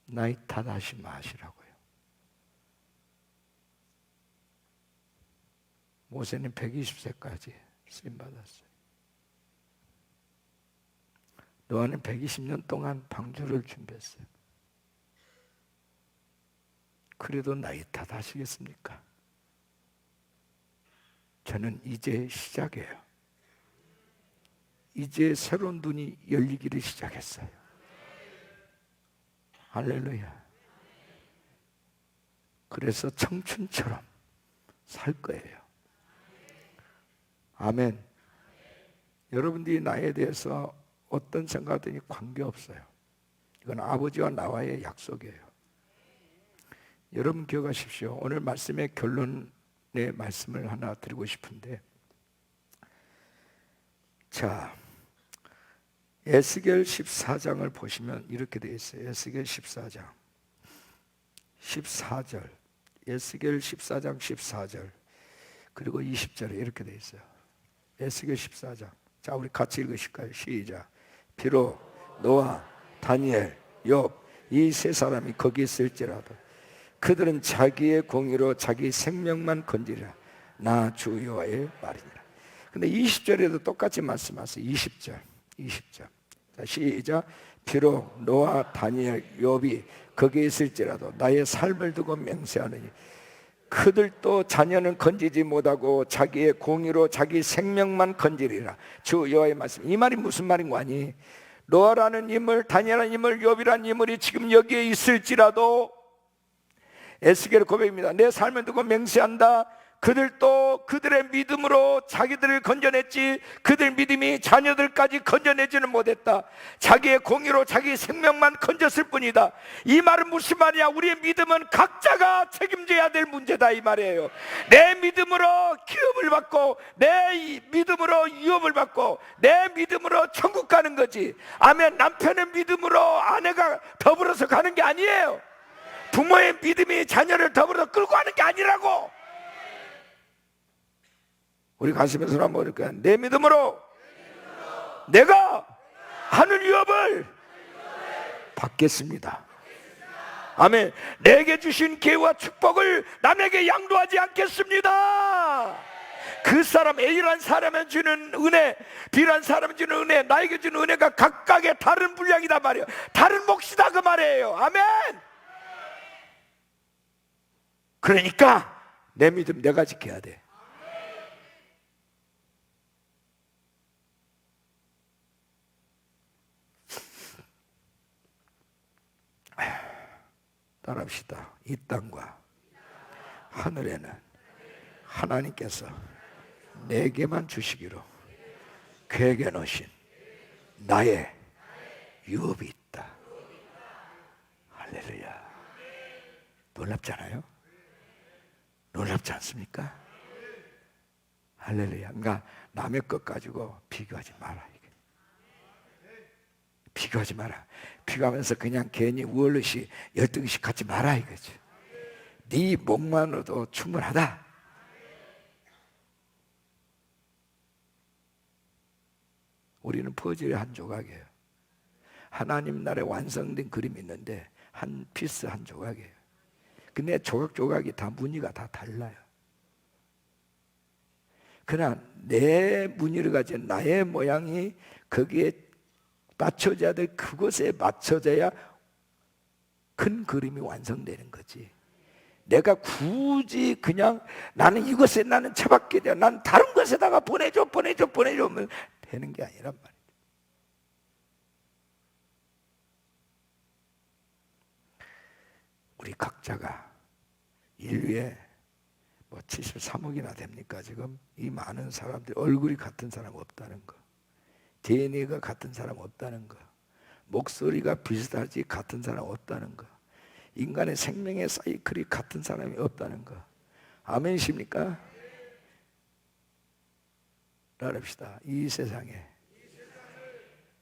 나이 탓하지 마시라고요. 모세는 120세까지 쓰임받았어요. 노아는 120년 동안 방주를 준비했어요. 그래도 나이 탓하시겠습니까? 저는 이제 시작이에요. 이제 새로운 눈이 열리기를 시작했어요. 할렐루야. 그래서 청춘처럼 살 거예요. 아멘. 여러분들이 나에 대해서 어떤 생각들이 관계없어요. 이건 아버지와 나와의 약속이에요. 여러분 기억하십시오. 오늘 말씀의 결론의 말씀을 하나 드리고 싶은데, 자, 에스겔 14장을 보시면 이렇게 되어 있어요. 에스겔 14장 14절, 에스겔 14장 14절 그리고 20절에 이렇게 되어 있어요. 에스겔 14장, 자 우리 같이 읽으실까요? 시작. 비록 노아, 다니엘, 욥 이 세 사람이 거기 있을지라도 그들은 자기의 공의로 자기 생명만 건지리라. 나 주 여호와의 말이니라. 근데 20절에도 똑같이 말씀하세요. 20절. 자, 시작. 비록 노아, 다니엘, 욥이 거기에 있을지라도 나의 삶을 두고 맹세하느니 그들도 자녀는 건지지 못하고 자기의 공의로 자기 생명만 건지리라. 주 여호와의 말씀. 이 말이 무슨 말인 거 아니? 노아라는 인물, 다니엘라는 인물, 욥이라는 인물이 지금 여기에 있을지라도 에스겔의 고백입니다. 내 삶을 두고 맹세한다. 그들도 그들의 믿음으로 자기들을 건져냈지 그들 믿음이 자녀들까지 건져내지는 못했다. 자기의 공의로 자기 생명만 건졌을 뿐이다. 이 말은 무슨 말이야? 우리의 믿음은 각자가 책임져야 될 문제다 이 말이에요. 내 믿음으로 기업을 받고 내 믿음으로 유업을 받고 내 믿음으로 천국 가는 거지. 아멘. 남편의 믿음으로 아내가 더불어서 가는 게 아니에요. 부모의 믿음이 자녀를 더불어 끌고 가는 게 아니라고. 우리 가시면서 한번 볼까요? 내 믿음으로 내가 하늘 유업을 받겠습니다. 아멘. 내게 주신 기회와 축복을 남에게 양도하지 않겠습니다. 그 사람 A라는 사람에 주는 은혜, B라는 사람에 주는 은혜, 나에게 주는 은혜가 각각의 다른 분량이다 말이에요. 다른 몫이다 그 말이에요. 아멘. 그러니까 내 믿음 내가 지켜야 돼. 따라합시다. 이 땅과 하늘에는 하나님께서 내게만 주시기로 계획해 놓으신 나의 유업이 있다. 할렐루야. 놀랍잖아요? 놀랍지 않습니까? 할렐루야. 그러니까 남의 것 가지고 비교하지 마라. 비교하지 마라. 비교하면서 그냥 괜히 우월릇이 열등식 갖지 마라 이거지. 네 몸만으로도 충분하다. 우리는 퍼즐의 한 조각이에요. 하나님 나라에 완성된 그림이 있는데 한 피스 한 조각이에요. 근데 조각조각이 다 무늬가 다 달라요. 그러나 내 무늬를 가진 나의 모양이 거기에 맞춰져야 될 그곳에 맞춰져야 큰 그림이 완성되는 거지. 내가 굳이 그냥 나는 이것에 나는 처박게 돼. 난 다른 것에다가 보내줘 하면 되는 게 아니란 말이야. 우리 각자가 인류의 뭐 73억이나 됩니까? 지금 이 많은 사람들 얼굴이 같은 사람 없다는 거, DNA가 같은 사람 없다는 거, 목소리가 비슷하지 같은 사람 없다는 거, 인간의 생명의 사이클이 같은 사람이 없다는 거. 아멘이십니까? 따릅시다. 이 세상에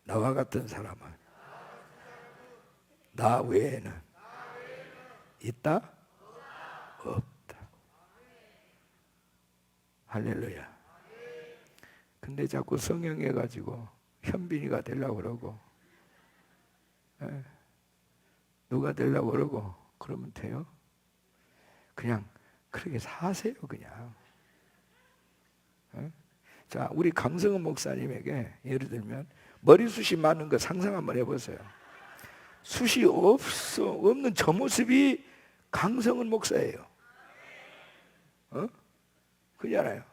나와 같은 사람은 나 외에는 있다? 없다. 할렐루야. 근데 자꾸 성형해 가지고 현빈이가 되려고 그러고, 누가 되려고 그러고 그러면 돼요? 그냥 그렇게 사세요. 그냥. 자, 우리 강성은 목사님에게 예를 들면 머리숱이 많은 거 상상 한번 해보세요. 숱이 없는 저 모습이 강성은 목사예요. 그잖아요.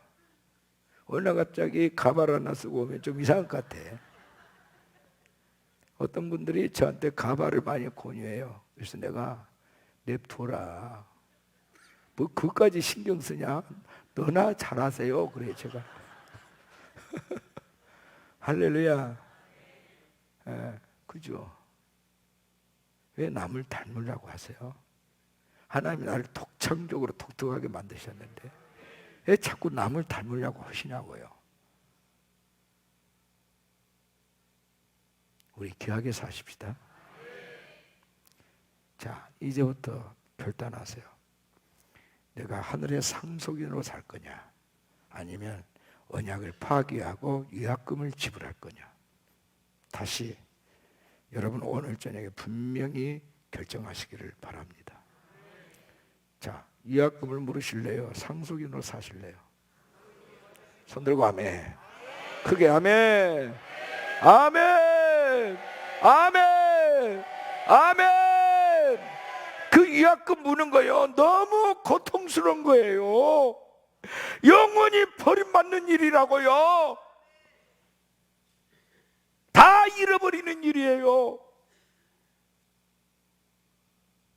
어느 날 갑자기 가발 하나 쓰고 오면 좀 이상할 것 같아. 어떤 분들이 저한테 가발을 많이 권유해요. 그래서 내가 냅둬라. 뭐 그까지 신경 쓰냐? 너나 잘하세요. 그래 제가. 할렐루야. 그죠? 왜 남을 닮으려고 하세요? 하나님이 나를 독창적으로 독특하게 만드셨는데 왜 자꾸 남을 닮으려고 하시냐고요? 우리 귀하게 사십시다. 자, 이제부터 결단하세요. 내가 하늘의 상속인으로 살 거냐, 아니면 언약을 파기하고 위약금을 지불할 거냐. 다시 여러분 오늘 저녁에 분명히 결정하시기를 바랍니다. 자, 위약금을 물으실래요? 상속인으로 사실래요? 손 들고 아멘. 크게 아멘. 아멘. 아멘. 아멘. 그 위약금 무는 거요, 너무 고통스러운 거예요. 영원히 버림받는 일이라고요. 다 잃어버리는 일이에요.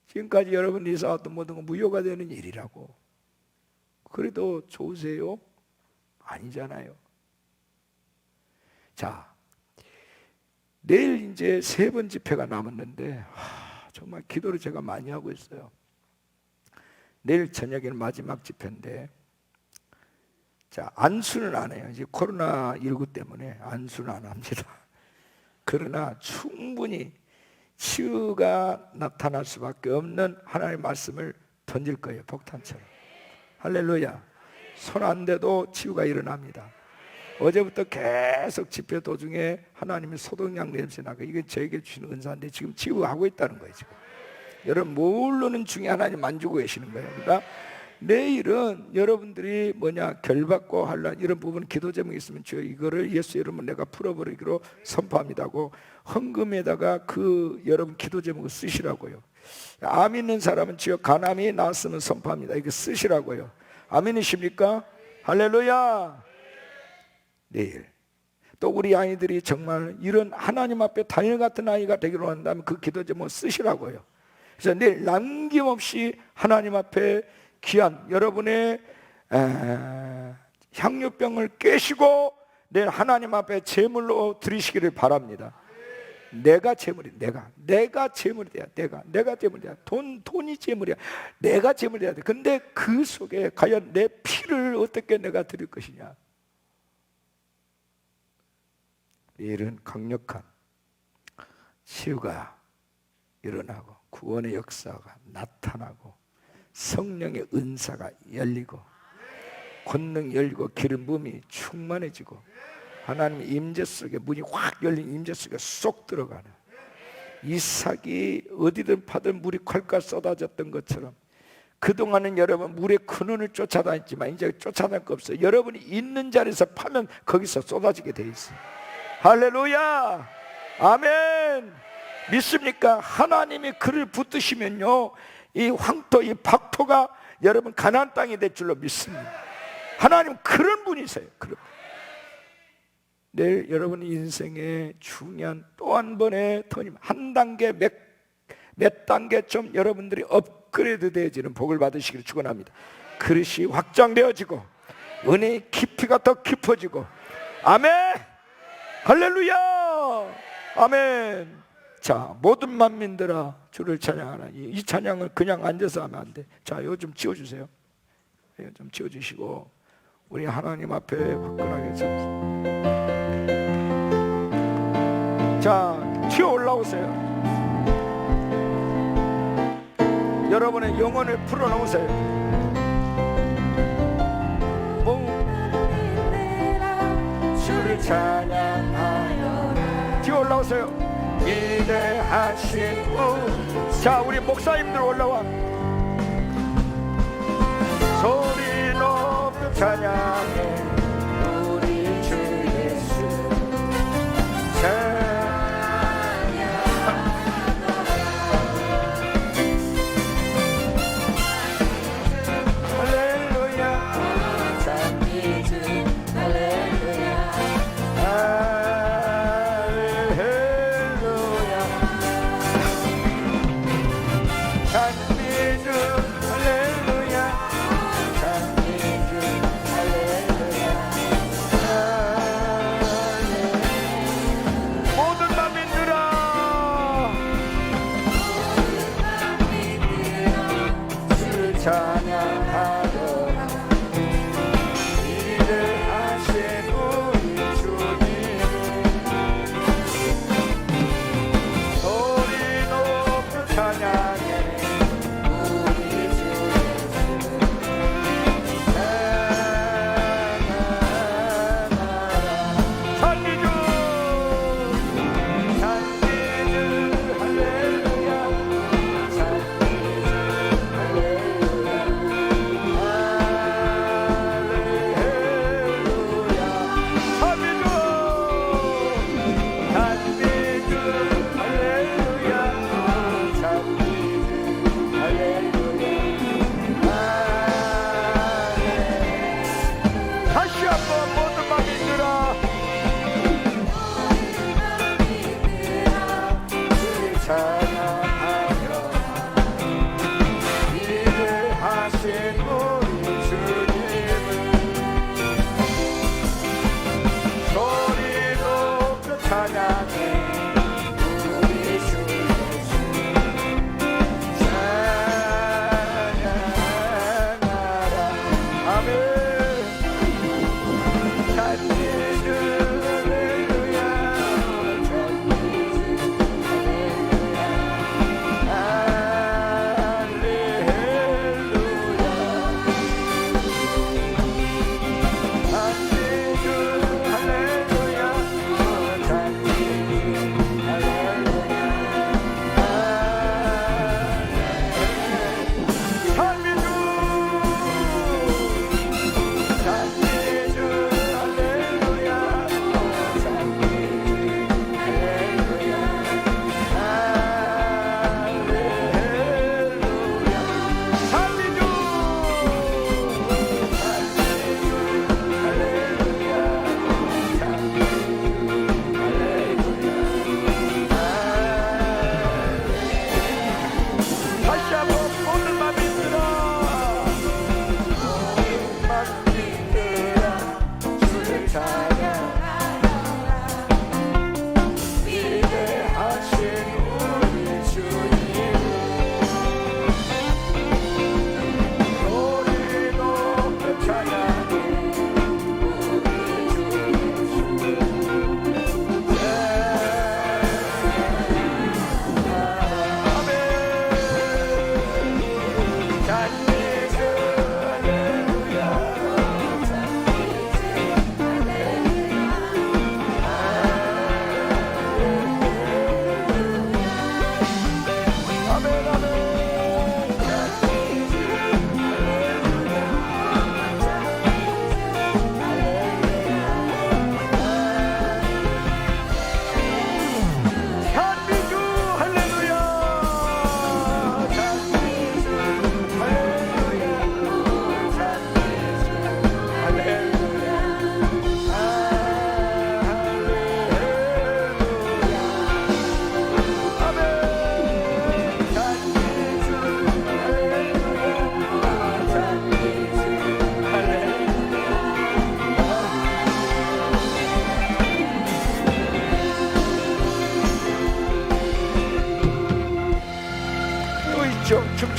지금까지 여러분이 쌓았던 모든 건 무효가 되는 일이라고. 그래도 좋으세요? 아니잖아요. 자, 내일 이제 3번 집회가 남았는데 정말 기도를 제가 많이 하고 있어요. 내일 저녁에는 마지막 집회인데, 자, 안수는 안 해요. 이제 코로나19 때문에 안수는 안 합니다. 그러나 충분히 치유가 나타날 수밖에 없는 하나님의 말씀을 던질 거예요. 폭탄처럼. 할렐루야. 손 안 대도 치유가 일어납니다. 어제부터 계속 집회 도중에 하나님의 소독약 냄새 나고, 이게 저에게 주시는 은사인데 지금 치유하고 있다는 거예요. 지금 여러분 모르는 중에 하나님 만지고 계시는 거예요. 그러니까 내일은 여러분들이 결받고 할란 이런 부분 기도 제목이 있으면 주여 이거를 예수 이름으로 내가 풀어버리기로 선포합니다고 헌금에다가 그 여러분 기도 제목을 쓰시라고요. 암 있는 사람은 주여 간암이 나았으면 선포합니다. 이거 쓰시라고요. 아멘이십니까? 할렐루야. 내일 또 우리 아이들이 정말 이런 하나님 앞에 다니엘 같은 아이가 되기로 한다면 그 기도 제목 쓰시라고요. 그래서 내일 남김없이 하나님 앞에 귀한 여러분의 향유병을 깨시고 내일 하나님 앞에 제물로 드리시기를 바랍니다. 내가 제물이, 내가 제물이 돼야, 내가 제물이 돼야, 돈이 제물이야. 내가 제물이 돼야 돼. 근데 그 속에 과연 내 피를 어떻게 내가 드릴 것이냐. 내일은 강력한 치유가 일어나고 구원의 역사가 나타나고 성령의 은사가 열리고 권능이 열리고 기름 부음이 충만해지고 하나님의 임재 속에 문이 확 열린 임재 속에 쏙 들어가는, 이삭이 어디든 파든 물이 콸콸 쏟아졌던 것처럼 그동안은 여러분 물의 근원을 쫓아다녔지만 이제 쫓아다닐 거 없어요. 여러분이 있는 자리에서 파면 거기서 쏟아지게 돼 있어요. 할렐루야. 아멘. 믿습니까? 하나님이 그를 붙드시면요, 이 황토, 이 박토가 여러분 가나안 땅이 될 줄로 믿습니다. 하나님 그런 분이세요. 그런 분. 내일 여러분 인생의 중요한 또 한 번의 터님, 한 단계 몇 단계 좀 여러분들이 업그레이드 되어지는 복을 받으시기를 축원합니다. 그릇이 확장되어지고 은혜의 깊이가 더 깊어지고, 아멘, 할렐루야, 아멘. 자, 모든 만민들아 주를 찬양하라. 이 찬양을 그냥 앉아서 하면 안 돼. 자, 이거 좀 지워주세요. 이거 좀 지워주시고 우리 하나님 앞에 화끈하게 서. 자, 튀어 올라오세요. 여러분의 영혼을 풀어놓으세요. 주를 찬양하여라. 튀어 올라오세요. 위대하신 분. 자, 우리 목사님들 올라와. 소리 높여 찬양해 우리 주 예수.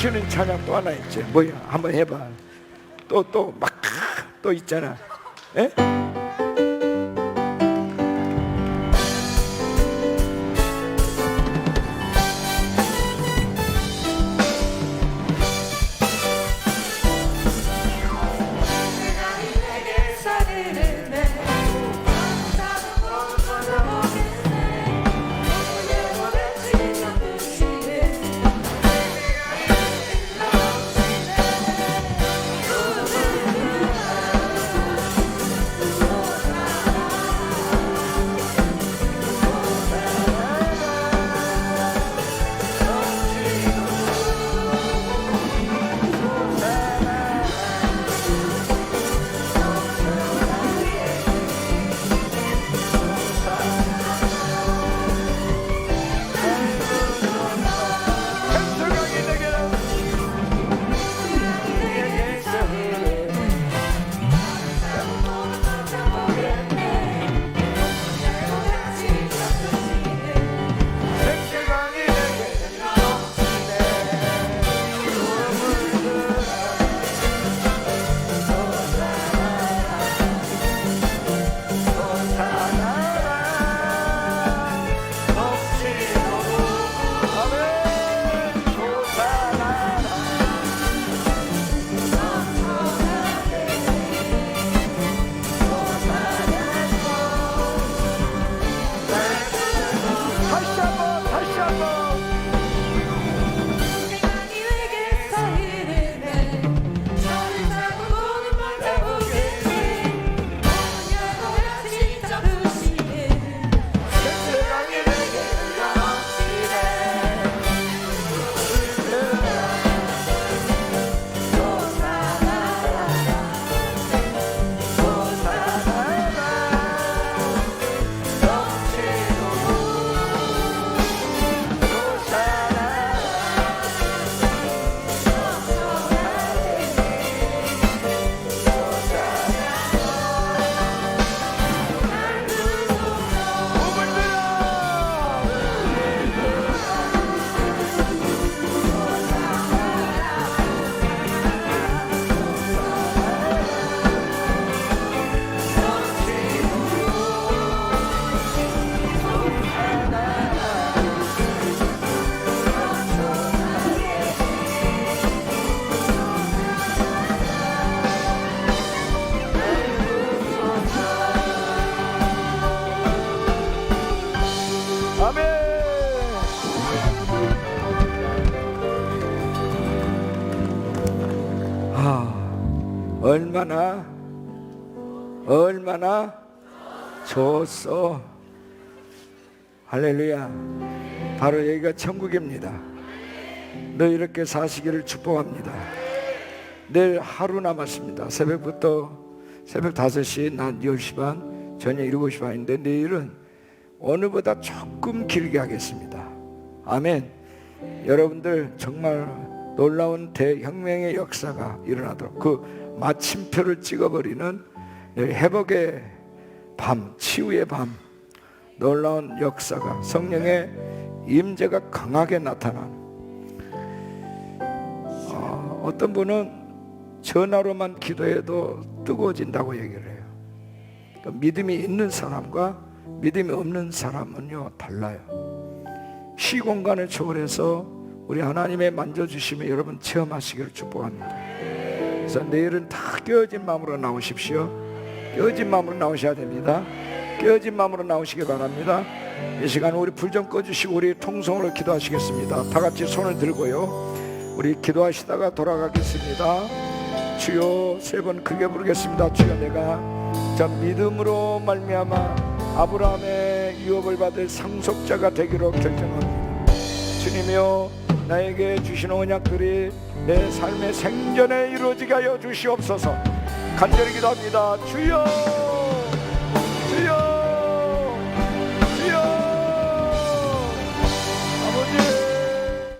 넘치는 찬양 또 하나 있지. 뭐야? 한번 해봐. 또 막 또 있잖아. 에? 얼마나 좋소. 할렐루야. 바로 여기가 천국입니다. 너 이렇게 사시기를 축복합니다. 내일 하루 남았습니다. 새벽부터 새벽 5시, 낮 10시 반, 저녁 7시 반인데 내일은 오늘보다 조금 길게 하겠습니다. 아멘. 여러분들 정말 놀라운 대혁명의 역사가 일어나도록 그 마침표를 찍어버리는 회복의 밤, 치유의 밤, 놀라운 역사가, 성령의 임재가 강하게 나타나는, 어떤 분은 전화로만 기도해도 뜨거워진다고 얘기를 해요. 그러니까 믿음이 있는 사람과 믿음이 없는 사람은요 달라요. 시공간을 초월해서 우리 하나님의 만져주심을 여러분 체험하시기를 축복합니다. 그래서 내일은 다 깨어진 마음으로 나오십시오. 깨어진 마음으로 나오셔야 됩니다. 깨어진 마음으로 나오시기 바랍니다. 이 시간 우리 불 좀 꺼주시고 우리 통성으로 기도하시겠습니다. 다 같이 손을 들고요, 우리 기도하시다가 돌아가겠습니다. 주여, 3번 크게 부르겠습니다. 주여, 내가 저 믿음으로 말미암아 아브라함의 유업을 받을 상속자가 되기로 결정합니다. 주님이여, 나에게 주신 언약들이 내 삶의 생전에 이루어지게 하여 주시옵소서. 간절히 기도합니다. 주여.